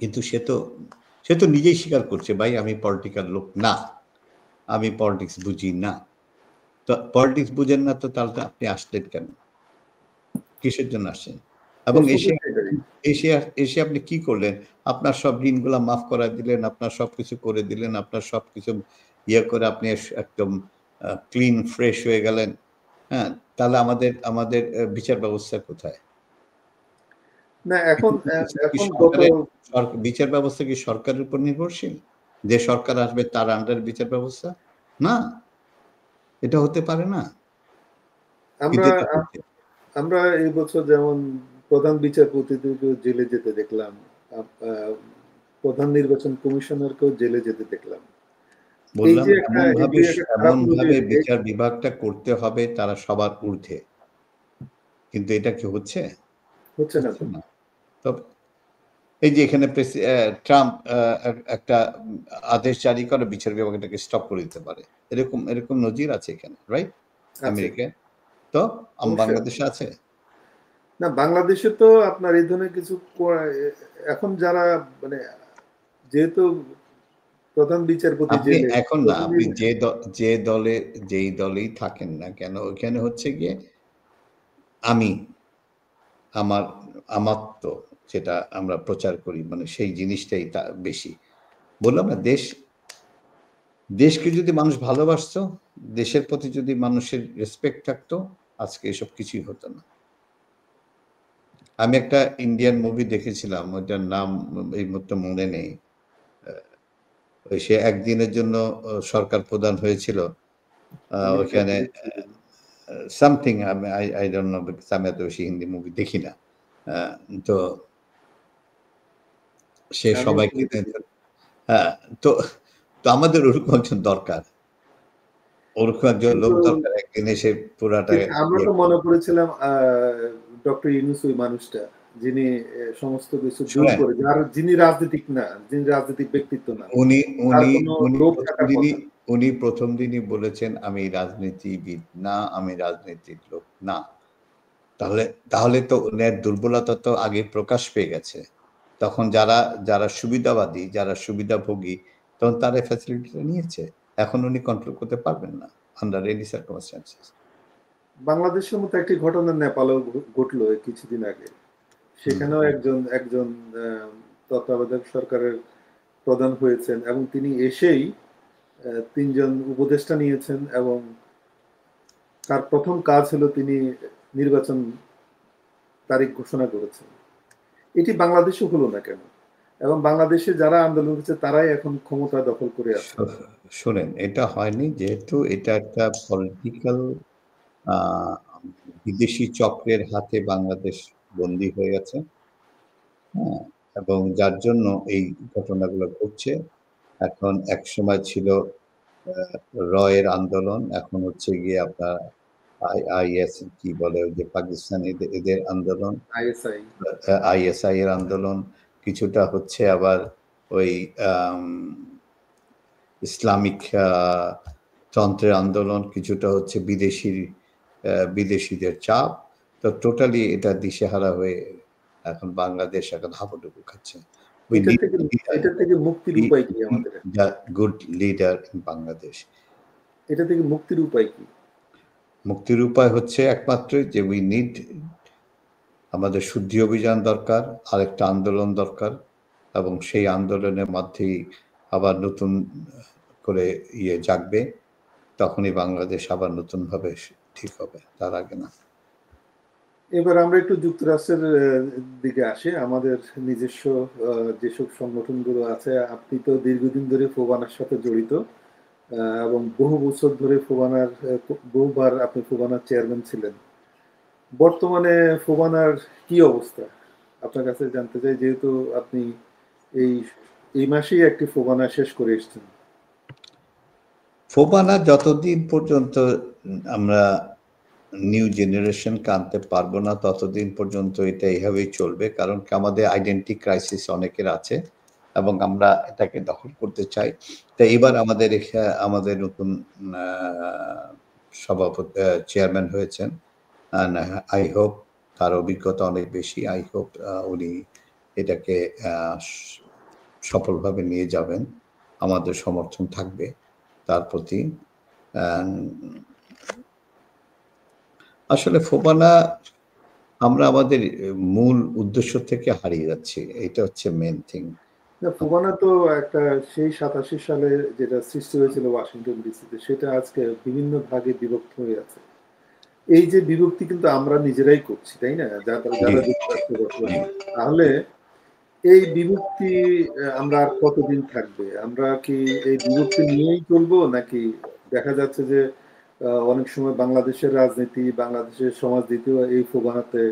কিন্তু সে তো নিজেই স্বীকার করছে, ভাই আমি পলিটিক্যাল লোক না, আমি পলিটিক্স বুঝি না। তো পলিটিক্স বুঝেন না তো তাহলে আপনি আসলেন কেন? কিসের জন্য আসছেন? এবং প্রশ্ন তো সেটাই। এসে আপনি কি করলেন? আপনার সব ঋণগুলা মাফ করায় দিলেন, আপনার সবকিছু করে দিলেন, আপনার সবকিছু ইয়ে করে আপনি একদম ক্লিন ফ্রেশ হয়ে গেলেন। হ্যাঁ? তাহলে আমাদের বিচার ব্যবস্থা কোথায়? না এখন এখন গত বিচার ব্যবস্থা কি সরকারের উপর নির্ভরশীল? যে সরকার আসবে তার আন্ডারে বিচার ব্যবস্থা? না, এটা হতে পারে না। আমরা কিন্তু এটা হচ্ছে। আমরা এই বছর যেমন প্রধান বিচারপতিদেরকেও জেলে যেতে দেখলাম। প্রধান নির্বাচন কমিশনারকেও জেলে যেতে দেখলাম। এই বললাম যে এগুলি একটা খারাপ এমনভাবে নজির। বিচার বিভাগটা করতে হবে তারা সবার ঊর্ধ্বে। কিন্তু এটা কি হচ্ছে? হচ্ছে না হচ্ছে তো। না। তবে এই যে এখানে ট্রাম্প একটা আদেশ জারি করে বিচার বিভাগ এটাকে স্টপ করে দিতে পারে, এরকম এরকম নজির আছে এখানে, রাইট? আছে, আমেরিকায়। তো অবশ্যই আছে। বাংলাদেশে আছে? না, বাংলাদেশে তো আপনার এই ধরনের কিছু এখন যারা মানে যেহেতু প্রধান বিচারপতি আপনি জেলে, এখন না, আপনি প্রতিদিন যে দলে যেই দলেই থাকেন না কেন, ওইখানে হচ্ছে গিয়ে আমি আমার আমাত্ম যেটা আমরা প্রচার করি, মানে সেই জিনিসটাই বেশি। বললাম না, দেশকে যদি মানুষ ভালোবাসতো, দেশের প্রতি যদি মানুষের রেসপেক্ট থাকতো, আজকে এসব কিছুই হতো না। আমি একটা ইন্ডিয়ান মুভি দেখেছিলাম, ওইটার নাম এই মুহূর্তে মনে নেই। ওই সে একদিনের জন্য সরকার প্রধান হয়েছিল। অমিত ওইখানে Chakraborty. Something, I don't know, because আমি এত বেশি হিন্দি মুভি দেখি না। তো সে আমিও সবাইকে শুনেছি। হ্যাঁ, তো তো আমাদের ওরকম একজন দরকার। ওরকম একজন লোক কিন্তু দরকার, একদিন এসে পুরাটা আমরা ইয়ে তো মনে করবে। করেছিলাম ডক্টর ইউনূস ওই মানুষটা, যিনি সমস্ত কিছু দূর শোনেন, করে, যিনি রাজনীতিক না, যিনি রাজনৈতিক ব্যক্তিত্ব না, উনি তার উনি কোনো উনি লোভ প্রথম থাকার দিনই কথা না। উনি প্রথম দিনই বলেছেন, "আমি রাজনীতিবিদ না, আমি রাজনীতির লোক না।" তাহলে তাহলে তো উনার দুর্বলতা তো আগেই প্রকাশ পেয়ে গেছে। তখন যারা সুবিধাবাদী, যারা সুবিধাভোগী, তখন তারা এই ফ্যাসিলিটিটা নিয়েছে। এখন উনি কন্ট্রোল করতে পারবেন না, আন্ডার এনি সার্কামস্ট্যান্সেস। বাংলাদেশের মতো একটি ঘটনা নেপালেও ঘটলো এই কিছুদিন আগে। হুম। সেখানেও একজন একজন তত্ত্বাবধায়ক সরকারের প্রধান হয়েছেন এবং তিনি এসেই ৩ জন উপদেষ্টা নিয়েছেন এবং তার ১ম কাজ হলো তিনি নির্বাচন তারিখ ঘোষণা করেছেন। এটি বাংলাদেশে হলো না কেন? এবং বাংলাদেশে যারা আন্দোলন করছে তারাই এখন ক্ষমতা দখল করে আছে। শো শোনেন, এটা হয়নি যেহেতু এটা একটা পলিটিক্যাল আ বিদেশি চক্রের হাতে বাংলাদেশ বন্দী হয়ে গেছে। হ্যাঁ? এবং যার জন্য এই ঘটনাগুলো ঘটছে। এখন একসময় ছিল আ রয়ের আন্দোলন, এখন হচ্ছে গিয়ে আপনার IS কি বলে, ওই যে পাকিস্তানি এদের আন্দোলন, আইএসআই। ISI এর আন্দোলন, কিছুটা হচ্ছে আবার ওই আম ইসলামিক তন্ত্রের আন্দোলন, কিছুটা হচ্ছে বিদেশিদের চাপ। তো টোটালি এটা দিশেহারা হয়ে এখন বাংলাদেশ এখন হাবুডুবু খাচ্ছে। We এটা need থেকে a leader. এটা থেকে মুক্তির We উপায় কি need আমাদের? a good leader in Bangladesh. এটা থেকে মুক্তির উপায় কি? মুক্তির উপায় হচ্ছে একমাত্রই যে we need, আমাদের শুদ্ধি অভিযান দরকার, আরেকটা আন্দোলন দরকার, এবং সেই আন্দোলনের মধ্যেই আবার নতুন করে জাগবে। তখনই বাংলাদেশ আবার নতুনভাবে ঠিক হবে, তার আগে না। এবার আমরা একটু যুক্তরাষ্ট্রের দিকে আসি। আমাদের নিজস্ব আ যেসব সংগঠনগুলো আছে, আপনি তো দীর্ঘদিন ধরে ফোবানার সাথে জড়িত। এবং বহু বছর ধরে ফোবানার বহুবার আপনি ফোবানার চেয়ারম্যান ছিলেন। বর্তমানে ফোবানার কি অবস্থা? আপনার কাছে জানতে চাই, যেহেতু আপনি এই এই মাসেই একটি ফোবানা শেষ করে এসেছেন। ফোবানা যতদিন পর্যন্ত আমরা নিউ জেনারেশনকে আনতে পারবো না, ততদিন পর্যন্ত এটা এভাবেই চলবে। কারণ কি, আমাদের আইডেন্টিটি ক্রাইসিস অনেকের আছে এবং আমরা এটাকে দখল করতে চাই। তো এবার আমাদের নতুন আ চেয়ারম্যান হয়েছেন। অ্যান্ড আই হোপ তার অভিজ্ঞতা অনেক বেশি। আই হোপ উনি এটাকে আ স সফলভাবে নিয়ে যাবেন। আমাদের সমর্থন থাকবে তার প্রতি। অ্যান আসলে ফোবানা আমরা আমাদের মূল উদ্দেশ্য থেকে হারিয়ে যাচ্ছি। এটা হচ্ছে মেইন থিং। না, ফোবানা তো একটা সেই ৮৭ সালে যেটা সৃষ্টি হয়েছিল ওয়াশিংটন ডিসিতে, সেটা আজকে বিভিন্ন ভাগে বিভক্ত হয়ে আছে। এই যে বিভক্তি কিন্তু আমরা নিজেরাই করছি, তাই না? যারা জি, যারা যুক্তরাষ্ট্রে বসবাস জি। করি। তাহলে এই বিভক্তি আমরা আর কতদিন থাকবে? আমরা কি এই বিভক্তি নিয়েই চলবো? নাকি দেখা যাচ্ছে যে অনেক সময় বাংলাদেশের রাজনীতি, বাংলাদেশের সমাজনীতিও এই ফোবানাতে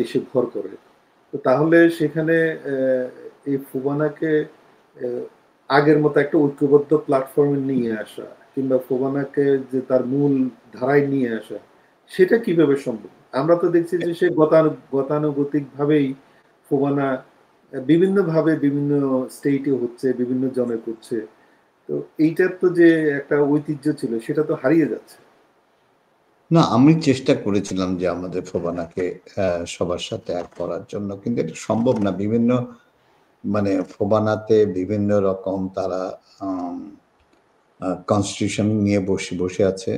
এসে ভর করে। তো তাহলে সেখানে এই ফোবানাকে অ্যা আগের মতো একটা ঐক্যবদ্ধ প্ল্যাটফর্মে নিয়ে আসা, কিংবা ফোবানাকে যে তার মূল ধারায় নিয়ে আসা, সেটা কিভাবে সম্ভব? আমরা তো দেখছি যে সে গতানুগতিকভাবেই ফোবানা বিভিন্নভাবে বিভিন্ন স্টেটে হচ্ছে, বিভিন্ন জনে করছে। তো এইটার তো যে একটা ঐতিহ্য ছিল সেটা তো হারিয়ে যাচ্ছে। না, আমি চেষ্টা করেছিলাম যে আমাদের ফোবানাকে সবার সাথে এক করার জন্য। কিন্তু এটা সম্ভব না। বিভিন্ন মানে ফোবানাতে বিভিন্ন রকম তারা আম কনস্টিটিউশন নিয়ে বসে আছে।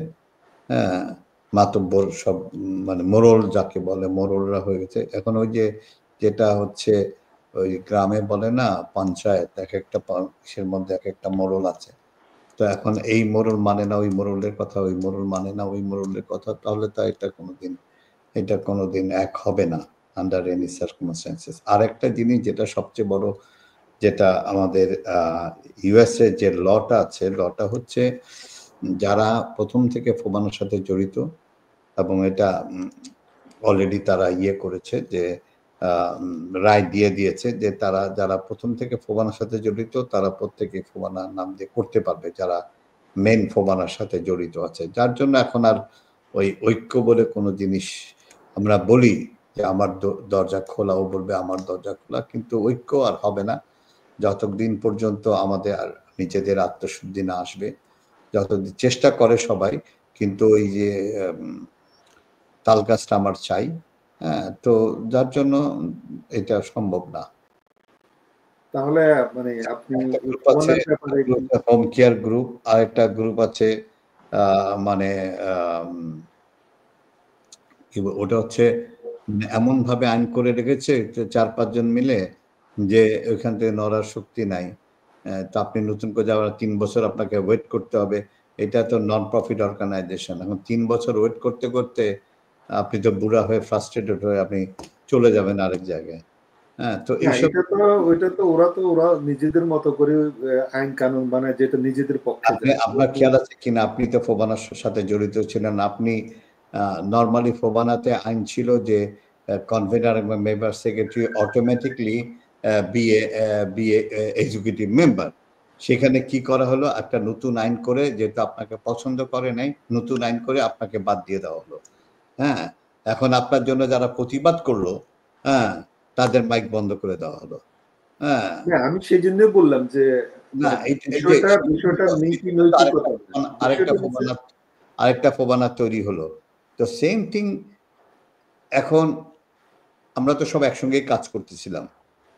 হ্যাঁ? মাতব্বর সব মানে মোড়ল যাকে বলে মোড়লরা হয়ে গেছে। এখন ওই যে যেটা হচ্ছে ওই গ্রামে বলে না পঞ্চায়েত, একেকটা ইসের মধ্যে একেকটা মোড়ল আছে। তো এখন এই মোড়ল মানে না ওই মোড়লের কথা, ওই মোড়ল মানে না ওই মোড়লের কথা। তাহলে তো এটা কোনোদিন এক হবে না আন্ডার এনি সার্কামস্ট্যান্সেস। আরেকটা জিনিস যেটা সবচেয়ে বড় যেটা আমাদের ইউএসএ যে লটা আছে, লটা হচ্ছে যারা ১ম থেকে ফোবানোর সাথে জড়িত এবং এটা অলরেডি তারা ইয়ে করেছে যে রায় দিয়ে দিয়েছে যে তারা যারা ১ম থেকে ফোবানার সাথে জড়িত তারা প্রত্যেকেই ফোবানার নাম দিয়ে করতে পারবে যারা মেন ফোবানার সাথে জড়িত আছে। যার জন্য এখন আর ওই ঐক্য বলে কোনো জিনিস আমরা বলি যে আমার দরজা খোলা, ও বলবে আমার দরজা খোলা, কিন্তু ঐক্য আর হবে না যতদিন পর্যন্ত আমাদের আর নিজেদের আত্মশুদ্ধি না আসবে। যতদিন চেষ্টা করে সবাই, কিন্তু ওই যে তাল গাছটা আমার চাই। হ্যাঁ, তো যার জন্য এটা সম্ভব না। তাহলে মানে আপনি একটা এই গ্রুপ আছে, ফোবানার ব্যাপারে হোম কেয়ার গ্রুপ, আরেকটা গ্রুপ আছে মানে ওটা হচ্ছে এমন ভাবে আইন করে রেখেছে যে ৪-৫ জন মিলে যে ওইখান থেকে নড়ার শক্তি নাই। তো আপনি নতুন করে যাওয়ার ৩ বছর আপনাকে ওয়েট করতে হবে। এটা তো নন প্রফিট অর্গানাইজেশন। এখন ৩ বছর ওয়েট করতে, করতে আপনি তো বুড়া হয়ে ফ্রাস্ট্রেটেড হয়ে আপনি চলে যাবেন আরেক জায়গায়। হ্যাঁ, তো না, এইসব ওরা নিজেদের মতো করে আইন কানুন বানায় যেটা নিজেদের পক্ষে যায়। আপনার খেয়াল আছে কিনা আপনি তো ফোবানার সাথে জড়িত ছিলেন। আপনি নরমালি ফোবানাতে আইন ছিল যে কনভেনার এবং member secretary automatically B A executive member. সেখানে কি করা হলো একটা নতুন আইন করে যেহেতু আপনাকে পছন্দ করে নাই, নতুন আইন করে আপনাকে বাদ দিয়ে দেওয়া হলো। হ্যাঁ? এখন আপনার জন্য যারা প্রতিবাদ করলো, হ্যাঁ? তাদের মাইক বন্ধ করে দেওয়া হলো। হ্যাঁ? না, আমি সেই জন্যই বললাম যে না মানে এই যে বিষয়টা নীতি এটা তো নৈতিকতা না। আরেকটা বিষয়টা হচ্ছে ফোবানা আরেকটা ফোবানা তৈরি হলো। তো সেম থিং এখন আমরা তো সব একসঙ্গেই কাজ করতেছিলাম।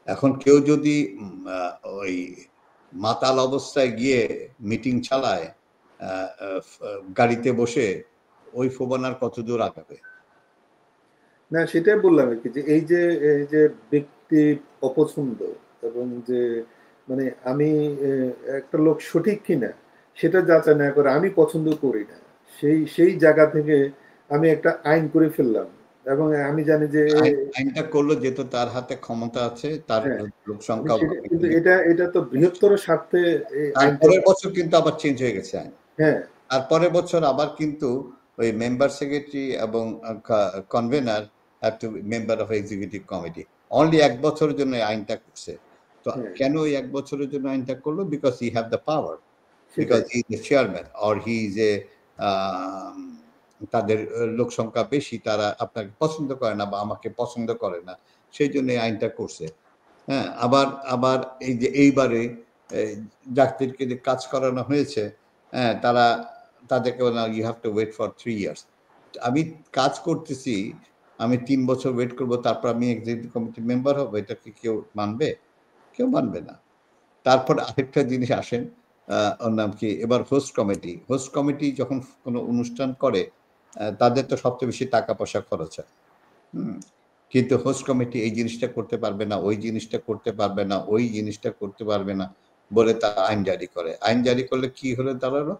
এখন কেউ যদি ওই মাতাল অবস্থায় গিয়ে মিটিং চালায় আ আ গাড়িতে বসে ওই ফোবানার কতদূর আগাবে? না, সেটাই বললাম আরকি যে এই যে ব্যক্তি অপছন্দ এবং যে মানে আমি একটা লোক সঠিক কিনা সেটা যাচাই না করে আমি পছন্দ করি না। সেই জায়গা থেকে আমি একটা আইন করে ফেললাম। এবং আমি জানি যে আইনটা করলো যেহেতু তার হাতে ক্ষমতা আছে, তার হ্যাঁ, লোক আমি সংখ্যাও সেটা কিন্তু এটা তো বৃহত্তর স্বার্থে এই আইনটা তারপরের বছর কিন্তু আবার চেঞ্জ হয়ে গেছে আইন। হ্যাঁ, তারপরের বছর আবার কিন্তু ওই মেম্বার সেক্রেটারি এবং convener have to member of executive committee. Only ১ বছরের জন্য এই আইনটা করছে। তো হ্যাঁ, কেন ওই ১ বছরের জন্য আইনটা করলো? Because he have the power. Because সেটাই। He is the chairman or he is তাদের লোক সংখ্যা বেশি, তারা আপনাকে পছন্দ করে না বা আমাকে পছন্দ করে না। সেইজন্য এই আইনটা করছে। হ্যাঁ? আবার আবার এই যে এইবারে এই যাত্রীদেরকে যে কাজ করানো হয়েছে, হ্যাঁ? তাদেরকে বললাম, "You have to wait for 3 years." আমি কাজ করতেছি, আমি ৩ বছর ওয়েট করব, তারপর আমি এক্সিকিউটিভ কমিটির মেম্বার হব। এটা কি কেউ মানবে? কেউ মানবে না। তারপর আরেকটা জিনিস আসেন, ওর নাম কি? এবার হোস্ট কমিটি। হোস্ট কমিটি যখন কোনো অনুষ্ঠান করে, তাদের তো সবচেয়ে বেশি টাকা-পয়সা খরচ হয়। হুম? কিন্তু হোস্ট কমিটি এই জিনিসটা করতে পারবে না, ওই জিনিসটা করতে পারবে না, ওই জিনিসটা করতে পারবে না বলে তারা আইন জারি করে। আইন জারি করলে কি হলো দাঁড়ালো?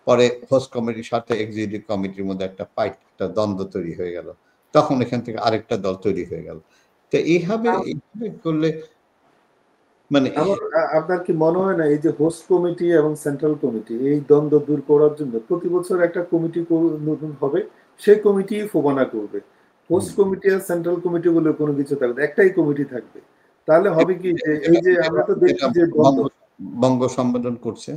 পরে হোস্ট কমিটির সাথে এক্সিকিউটিভ কমিটির মধ্যে একটা ফাইট, একটা দ্বন্দ্ব তৈরি হয়ে গেল। তখন এখান থেকে আরেকটা দল তৈরি হয়ে গেল। তো এইভাবে করলে মানে আপনার কি মনে হয় না এই যে হোস্ট কমিটি এবং সেন্ট্রাল কমিটি এই দ্বন্দ্ব দূর করার জন্য প্রতি বছর একটা কমিটি নতুন হবে, সেই কমিটি ফোবানা করবে। হোস্ট কমিটি আর সেন্ট্রাল কমিটি বলে কোনো কিছু থাকবে না, একটাই কমিটি থাকবে। তাহলে হবে কি যে এই যে আমরা তো এটা দেখছি যে বঙ্গ দ্বন্দ্ব বঙ্গ সম্মেলন করছে।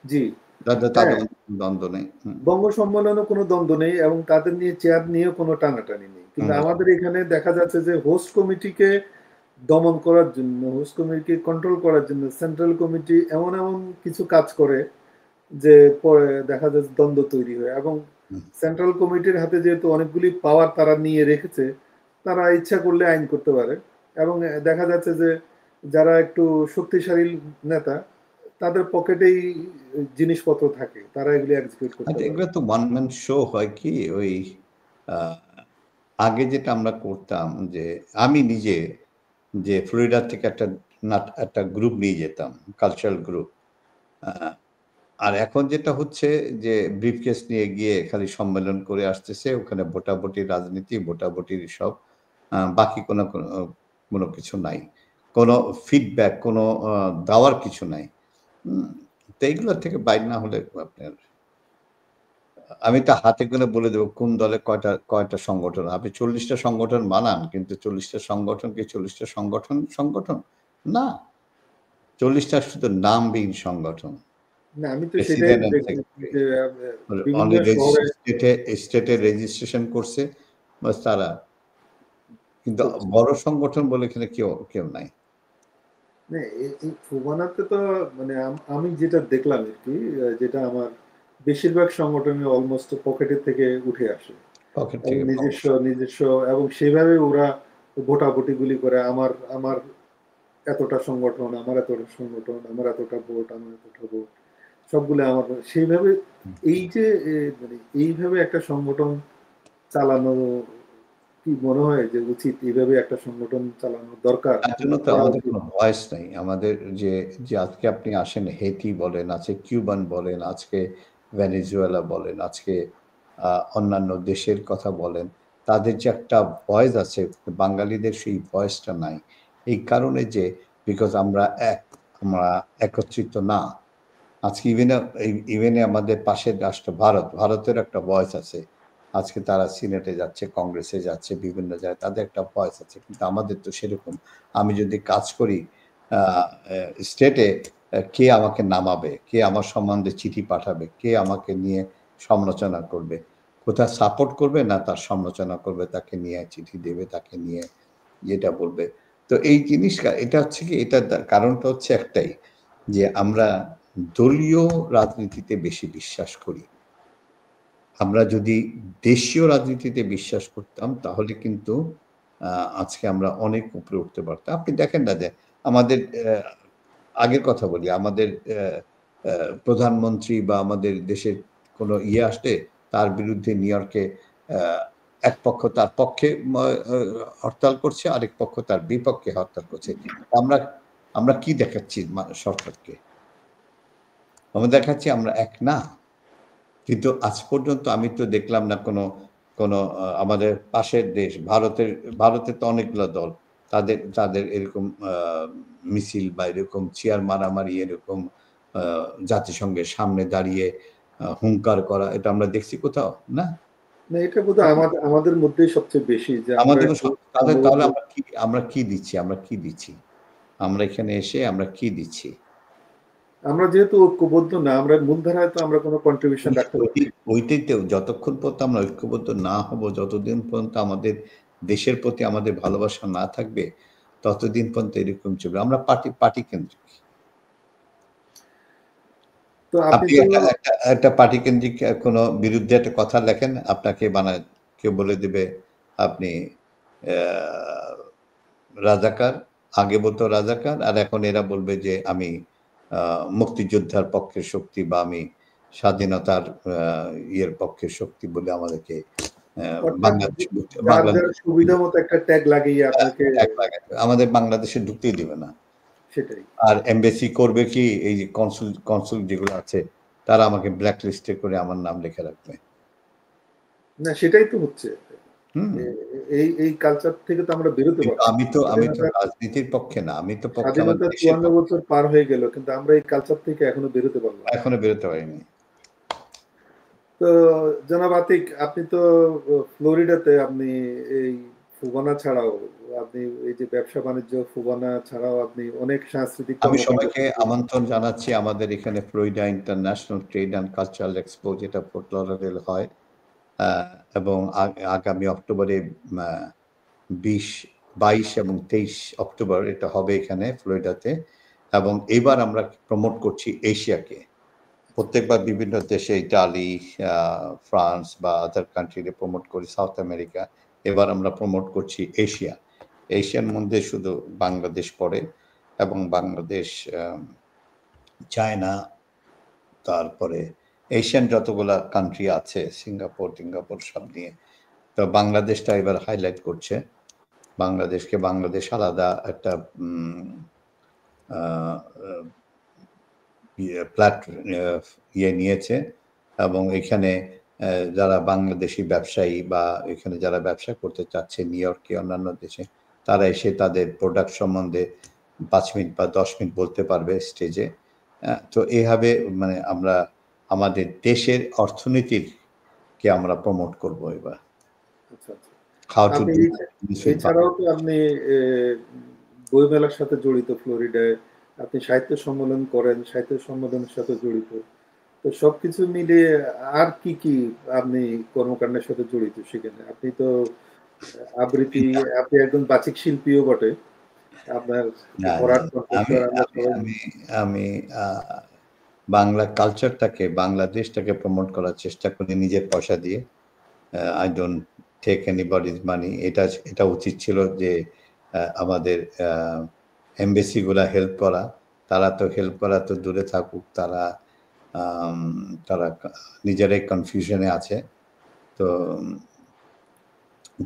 জি, তাদের হ্যাঁ, মধ্যে কোনো দ্বন্দ্ব নেই। হুম। বঙ্গ সম্মেলনে কোনো দ্বন্দ্ব নেই এবং তাদের নিয়ে চেয়ার নিয়েও কোনো টানাটানি নেই। কিন্তু হুম। আমাদের এখানে দেখা যাচ্ছে যে হোস্ট কমিটিকে দমন করার জন্য, হোস্ট কমিটিকে কন্ট্রোল করার জন্য সেন্ট্রাল কমিটি এমন এমন কিছু কাজ করে যে পরে দেখা যাচ্ছে দ্বন্দ্ব তৈরি হয়। এবং হুম। সেন্ট্রাল কমিটির হাতে যেহেতু অনেকগুলি পাওয়ার তারা নিয়ে রেখেছে, তারা ইচ্ছা করলে আইন করতে পারে। এবং দেখা যাচ্ছে যে যারা একটু শক্তিশালী নেতা, তাদের পকেটেই জিনিসপত্র থাকে, তারা এগুলি এক্সিকিউট করতে আচ্ছা, পারে। এগুলো তো ওয়ান ম্যান শো হয় কি ওই আহ, আগে যেটা আমরা করতাম যে আমি নিজে যে ফ্লোরিডা থেকে একটা গ্রুপ নিয়ে যেতাম, কালচারাল গ্রুপ। আর এখন যেটা হচ্ছে যে ব্রিফকেস নিয়ে গিয়ে খালি সম্মেলন করে আসতেছে, ওখানে ভোটাভুটি রাজনীতি, ভোটাভুটির সব, বাকি কোনো কিছু নাই। কোনো ফিডব্যাক, কোনো দেওয়ার কিছু নাই। হুম? তো এইগুলো থেকে বাইর না হলে আপনার, আমি তো হাতে গোনা বলে দেব কোন দলে কয়টা কয়টা সংগঠন। আপনি ৪০ টা সংগঠন বানান, কিন্তু ৪০ টা সংগঠন কি ৪০ টা সংগঠন? না। ৪০ টা শুধু নামবিহীন সংগঠন। না, আমি তো সেটাই প্রেসিডেন্ট অ্যান্ড দেখতেছি সেক্রেটারি। যে বিভিন্ন অনলি শহরে স্টেটে রেজিস্ট্রেশন করছে, বাস তারা। কিন্তু চলছে। বড় সংগঠন বলে এখানে কেউ নাই। না, এই ফুবানাতে তো মানে আমি যেটা দেখলাম আর কি, যেটা আমার বেশিরভাগ সংগঠনে অলমোস্ট পকেটের থেকে উঠে আসে। পকেট এবং থেকে পাওয়া। নিজস্ব এবং সেভাবে ওরা ভোটাভুটি গুলি করে, আমার আমার এতটা সংগঠন, আমার এতটা সংগঠন, আমার এতটা ভোট, আমার এতটা ভোট, সবগুলো আমার সেইভাবে। এই যে মানে এইভাবে একটা সংগঠন চালানো কি মনে হয় যে উচিত? এইভাবে একটা সংগঠন চালানো দরকার, তার জন্য তো করা আমাদের উচিত? কোনো ভয়েস নাই। আমাদের যে যে আজকে আপনি আসেন হেইতি বলেন, আজকে কিউবান বলেন, আজকে ভেনেজুয়েলা বলেন, আজকে আ অন্যান্য দেশের কথা বলেন। তাদের যে একটা ভয়েস আছে, বাঙালিদের সেই ভয়েসটা নাই। এই কারণে যে বিকজ আমরা একত্রিত না। আজকে ইভেনে আমাদের পাশের রাষ্ট্র ভারত, ভারতের একটা ভয়েস আছে। আজকে তারা সিনেটে যাচ্ছে, কংগ্রেসে যাচ্ছে, বিভিন্ন জায়গায় তাদের একটা ভয়েস আছে। কিন্তু আমাদের তো সেরকম, আমি যদি কাজ করি আ এ স্টেটে, কে আমাকে নামাবে? কে আমার সম্বন্ধে চিঠি পাঠাবে? কে আমাকে নিয়ে সমালোচনা করবে? কোথায় সাপোর্ট করবে না তার সমালোচনা করবে, তাকে নিয়ে চিঠি দেবে, তাকে নিয়ে এটা বলবে। তো এই জিনিসটা এটা হচ্ছে কি, এটার কারণটা হচ্ছে একটাই, যে আমরা দলীয় রাজনীতিতে বেশি বিশ্বাস করি। আমরা যদি দেশীয় রাজনীতিতে বিশ্বাস করতাম তাহলে কিন্তু আ আজকে আমরা অনেক উপরে উঠতে পারতাম। আপনি দেখেন না যে আমাদের আগের কথা বলি, আমাদের প্রধানমন্ত্রী বা আমাদের দেশের কোনো আসলে তার বিরুদ্ধে নিউ ইয়র্কে আ এক পক্ষ তার পক্ষে হরতাল করছে, আরেক পক্ষ তার বিপক্ষে হরতাল করছে। আমরা আমরা কি দেখাচ্ছি সরকারকে? আমরা দেখাচ্ছি আমরা এক না। কিন্তু আজ পর্যন্ত আমি তো দেখলাম না কোনো আমাদের পাশের দেশ ভারতের তো অনেকগুলা দল। তাদের এরকম মিছিল বা এরকম চেয়ার মারামারি, এরকম আ জাতিসংঘের সামনে দাঁড়িয়ে হুংকার করা, এটা আমরা দেখছি কোথাও? না। না, এটা বোধহয় আমাদের আমাদের মধ্যেই সবচেয়ে বেশি যে আমরা আমাদের একটু তাহলে সম্ভবত তাহলে আমরা কি দিচ্ছি? আমরা এখানে এসে আমরা কি দিচ্ছি? আমরা যেহেতু ঐক্যবদ্ধ না, আমরা মূলধারায় তো আমরা কোনো কন্ট্রিবিউশন রাখতে পারছি না। ওইটাই তো, যতক্ষণ পর্যন্ত আমরা ঐক্যবদ্ধ না হব, যতদিন পর্যন্ত আমাদের দেশের প্রতি আমাদের ভালোবাসা না থাকবে, ততদিন পর্যন্ত এরকম চলবে। আমরা পার্টি কেন্দ্রিক। তো আপনি আপনি তো একটা পার্টি কেন্দ্রিক কোনো বিরুদ্ধে একটা কথা লেখেন, আপনাকে বানায় কেউ বলে দিবে আপনি অ্যা রাজাকার। আগে বলত রাজাকার, আর এখন এরা বলবে যে আমি আ মুক্তিযোদ্ধার পক্ষের শক্তি, বা আমি স্বাধীনতার ইয়ের পক্ষের শক্তি বলে আমাদেরকে অর্থাৎ বাংলাদেশ যার বাংলাদেশ যার সুবিধা মতো একটা ট্যাগ লাগিয়ে আপনাকে ট্যাগ লাগাবে। আমাদের বাংলাদেশে ঢুকতেই দিবে না। সেটাই। আর এমবাসি করবে কি, এই যে কনসুল যেগুলো আছে, তারা আমাকে ব্ল্যাক লিস্টে করে আমার নাম লিখে রাখবে। না, সেটাই তো হচ্ছে। হুম? এই কালচার থেকে তো আমরা বেরোতে কিন্তু পারছি না। আমি তো রাজনীতির পক্ষে না। আমি তো পক্ষে আমার স্বাধীনতার দেশের ৫৪ পক্ষে। বছর পার হয়ে গেল, কিন্তু আমরা এই কালচার থেকে এখনো বেরোতে পারলাম না। এখনো বেরোতে পারিনি। তো জনাব আতিক, আপনি তো ফ্লোরিডাতে আপনি এই ফুবানা ছাড়াও আপনি এই যে ব্যবসা বাণিজ্য ফুবানা ছাড়াও আপনি অনেক সাংস্কৃতিক আমি কর্মকাণ্ড সবাইকে করছেন। আমন্ত্রণ জানাচ্ছি আমাদের এখানে Florida international trade and cultural expo, যেটা ফোর্ট লডারডেল হয়। আ এবং আগামী অক্টোবরে আ ২০ 22 এবং 23 অক্টোবর এটা হবে এখানে ফ্লোরিডাতে। এবং এবার আমরা প্রমোট করছি এশিয়াকে। প্রত্যেকবার বিভিন্ন দেশে ইতালি, ফ্রান্স বা আদার কান্ট্রিতে প্রমোট করি, সাউথ আমেরিকা। এবার আমরা প্রমোট করছি এশিয়া। এশিয়ার মধ্যে শুধু বাংলাদেশ পড়ে এবং বাংলাদেশ, চায়না, তারপরে এশিয়ান যতগুলা কান্ট্রি আছে, সিঙ্গাপুর সব নিয়ে। তো বাংলাদেশটা এবার হাইলাইট করছে। বাংলাদেশ আলাদা একটা নিয়েছে এবং এখানে যারা বাংলাদেশি ব্যবসায়ী বা এখানে যারা ব্যবসা করতে চাচ্ছে নিউ ইয়র্কে, অন্যান্য দেশে, তারা এসে তাদের প্রোডাক্ট সম্বন্ধে 5 মিনিট বা 10 মিনিট বলতে পারবে স্টেজে। তো এইভাবে মানে আমরা আমাদের দেশের অর্থনীতির কে আমরা প্রমোট করব এবার। আচ্ছা আচ্ছা। এছাড়াও তো আপনি বইমেলার সাথে জড়িত ফ্লোরিডায়, আপনি সাহিত্য সম্মেলন করেন, সাহিত্য সম্মেলনের সাথে জড়িত। তো সবকিছু মিলিয়ে আর কি কি আপনি কর্মকাণ্ডের সাথে জড়িত সেখানে? আপনি তো আবৃত্তি, আপনি একজন বাচিক শিল্পীও বটে। আপনার ভরাট কণ্ঠস্বর আমরা সবাই। আমি বাংলা কালচারটাকে, বাংলাদেশটাকে প্রমোট করার চেষ্টা করি নিজের পয়সা দিয়ে। আই ডোন্ট টেক এনিবডিজ মানি। এটা উচিত ছিল যে আমাদের এমবেসি গুলা হেল্প করা। তারা তো হেল্প করা তো দূরে থাকুক, তারা নিজেরাই কনফিউশনে আছে।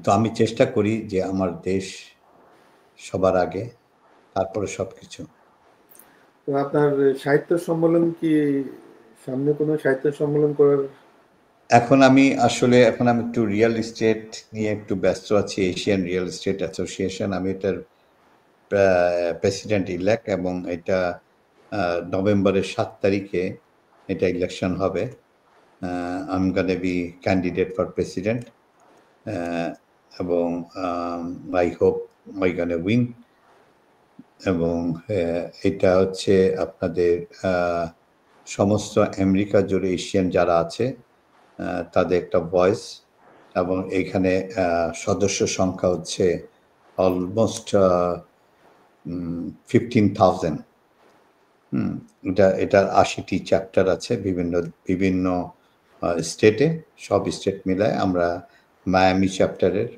তো আমি চেষ্টা করি যে আমার দেশ সবার আগে, তারপরে সবকিছু। তো আপনার সাহিত্য সম্মেলন কি সামনে কোনো সাহিত্য সম্মেলন করার? এখন আমি একটু রিয়েল এস্টেট নিয়ে একটু ব্যস্ত আছি। এশিয়ান রিয়েল এস্টেট অ্যাসোসিয়েশন, আমি এটার প্রেসিডেন্ট ইলেক্ট এবং এটা নভেম্বরের 7 তারিখে এটা ইলেকশন হবে। I'm gonna be candidate for president এবং I hope I gonna win। এবং এটা হচ্ছে আপনাদের সমস্ত আমেরিকা জুড়ে এশিয়ান যারা আছে তাদের একটা ভয়েস। এবং এখানে সদস্য সংখ্যা হচ্ছে অলমোস্ট 15,000। এটার 80টি চ্যাপ্টার আছে বিভিন্ন স্টেটে। সব স্টেট মিলায় আমরা মায়ামি চ্যাপ্টারের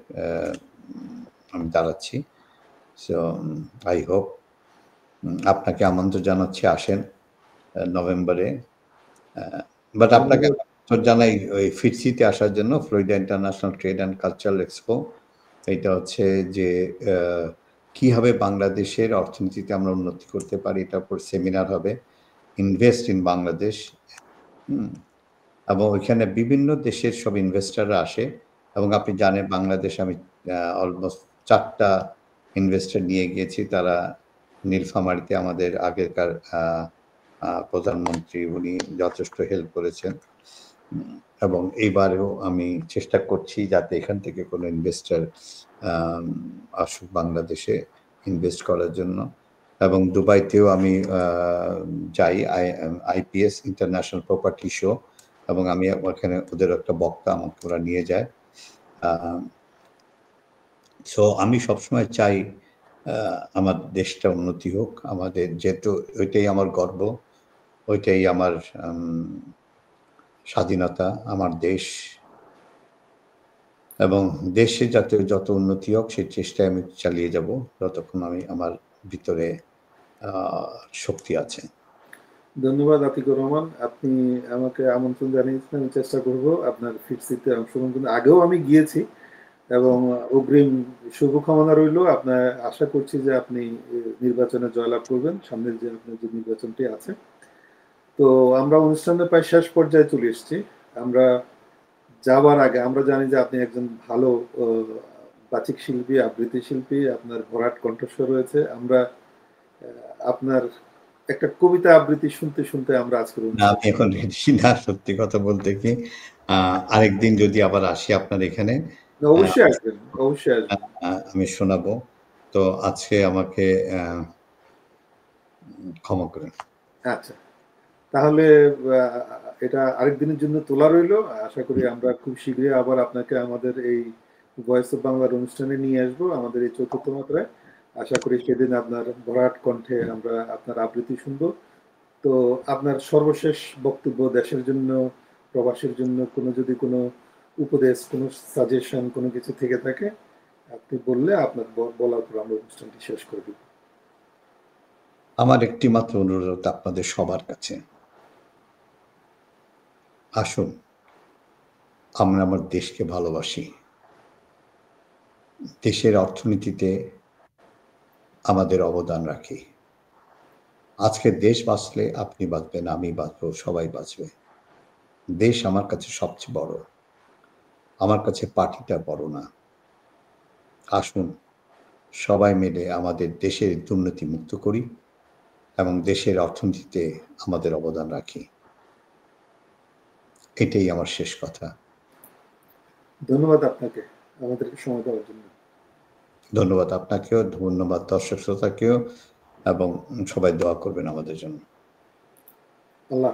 আমি দাঁড়াচ্ছি। সো আই হোপ, আপনাকে আমন্ত্রণ জানাচ্ছি, আসেন নভেম্বরে। বাট আপনাকে জানাই ওই ফিটসিতে আসার জন্য, Florida international trade and cultural expo. এটা হচ্ছে যে কিভাবে বাংলাদেশের অর্থনীতিতে আমরা উন্নতি করতে পারি, এটার উপর সেমিনার হবে, ইনভেস্ট ইন বাংলাদেশ। এবং ওইখানে বিভিন্ন দেশের সব ইনভেস্টাররা আসে। এবং আপনি জানেন বাংলাদেশ আমি অলমোস্ট 4টা ইনভেস্টর নিয়ে গিয়েছি। তারা নীলফামারীতে আমাদের আগেরকার প্রধানমন্ত্রী, উনি যথেষ্ট হেল্প করেছেন। এবং এইবারেও আমি চেষ্টা করছি যাতে এখান থেকে কোনো ইনভেস্টর আসুক বাংলাদেশে ইনভেস্ট করার জন্য। এবং দুবাইতেও আমি যাই, আইপিএস ইন্টারন্যাশনাল প্রপার্টি শো, এবং আমি ওখানে ওদের একটা বক্তা আমাকে ওরা নিয়ে যায়। সো আমি সবসময় চাই আমার দেশটা উন্নতি হোক। আমাদের যেহেতু ওইটাই আমার গর্ব, ওইটাই আমার স্বাধীনতা, আমার দেশ। এবং দেশে যাতে যত উন্নতি হোক সেই চেষ্টায় আমি চালিয়ে যাব যতক্ষণ আমার ভিতরে শক্তি আছে। ধন্যবাদ আতিকুর রহমান, আপনি আমাকে আমন্ত্রণ জানিয়েছেন। আমি চেষ্টা করব আপনার ফিটসিতে অংশগ্রহণ করতে। আগেও আমি গিয়েছি এবং অগ্রিম শুভকামনা রইল। আপনার আশা করছি যে আপনি নির্বাচনে জয়লাভ করবেন, সামনের যে আপনার যে নির্বাচনটি আছে। তো আমরা অনুষ্ঠানের প্রায় শেষ পর্যায়ে চলে এসেছি। আমরা যাওয়ার আগে আমরা জানি যে আপনি একজন ভালো বাচিক শিল্পী, আবৃত্তি শিল্পী, আপনার ভরাট কণ্ঠস্বর রয়েছে। আমরা আপনার একটা কবিতা আবৃত্তি শুনতে শুনতে আমরা আজকে আমি এখন রেডি না, সত্যি কথা বলতে কি। আরেকদিন যদি আবার আসি আপনার এখানে, অবশ্যই আসবেন, অবশ্যই আসবেন। আমি শোনাবো। তো আজকে আমাকে ক্ষমা করেন। আচ্ছা, তাহলে এটা আরেকদিনের জন্য তোলা রইল। আশা করি আমরা খুব শীঘ্রই আবার আপনাকে আমাদের এই ভয়েস অফ বাংলার অনুষ্ঠানে নিয়ে আসবো আমাদের এই ৪র্থ মাত্রায়। আশা করি সেদিন আপনার ভরাট কণ্ঠে আমরা আপনার আবৃত্তি শুনবো। তো আপনার সর্বশেষ বক্তব্য দেশের জন্য, প্রবাসের জন্য যদি কোনো উপদেশ, কোনো সাজেশন কোনো কিছু থেকে থাকে, আপনি বললে আপনার বলার পর আমরা অনুষ্ঠানটি শেষ করে দিব। আমার একটি মাত্র অনুরোধ আপনাদের সবার কাছে। আসুন, আমরা আমার দেশকে ভালোবাসি। দেশের অর্থনীতিতে আমাদের অবদান রাখি। আজকে দেশ বাঁচলে আপনি বাঁচবেন, আমি বাঁচবো, সবাই বাঁচবে। দেশ আমার কাছে সবচেয়ে বড়। আমার কাছে পার্টিটা বড় না। আসুন, সবাই মিলে আমাদের দেশের দুর্নীতি মুক্ত করি এবং দেশের অর্থনীতিতে আমাদের অবদান রাখি। এটাই আমার শেষ কথা। ধন্যবাদ আপনাকে আমাদেরকে সময় দেওয়ার জন্য। ধন্যবাদ আপনাকেও, ধন্যবাদ দর্শক শ্রোতাকেও এবং সবাই দোয়া করবেন আমাদের জন্য। আল্লাহ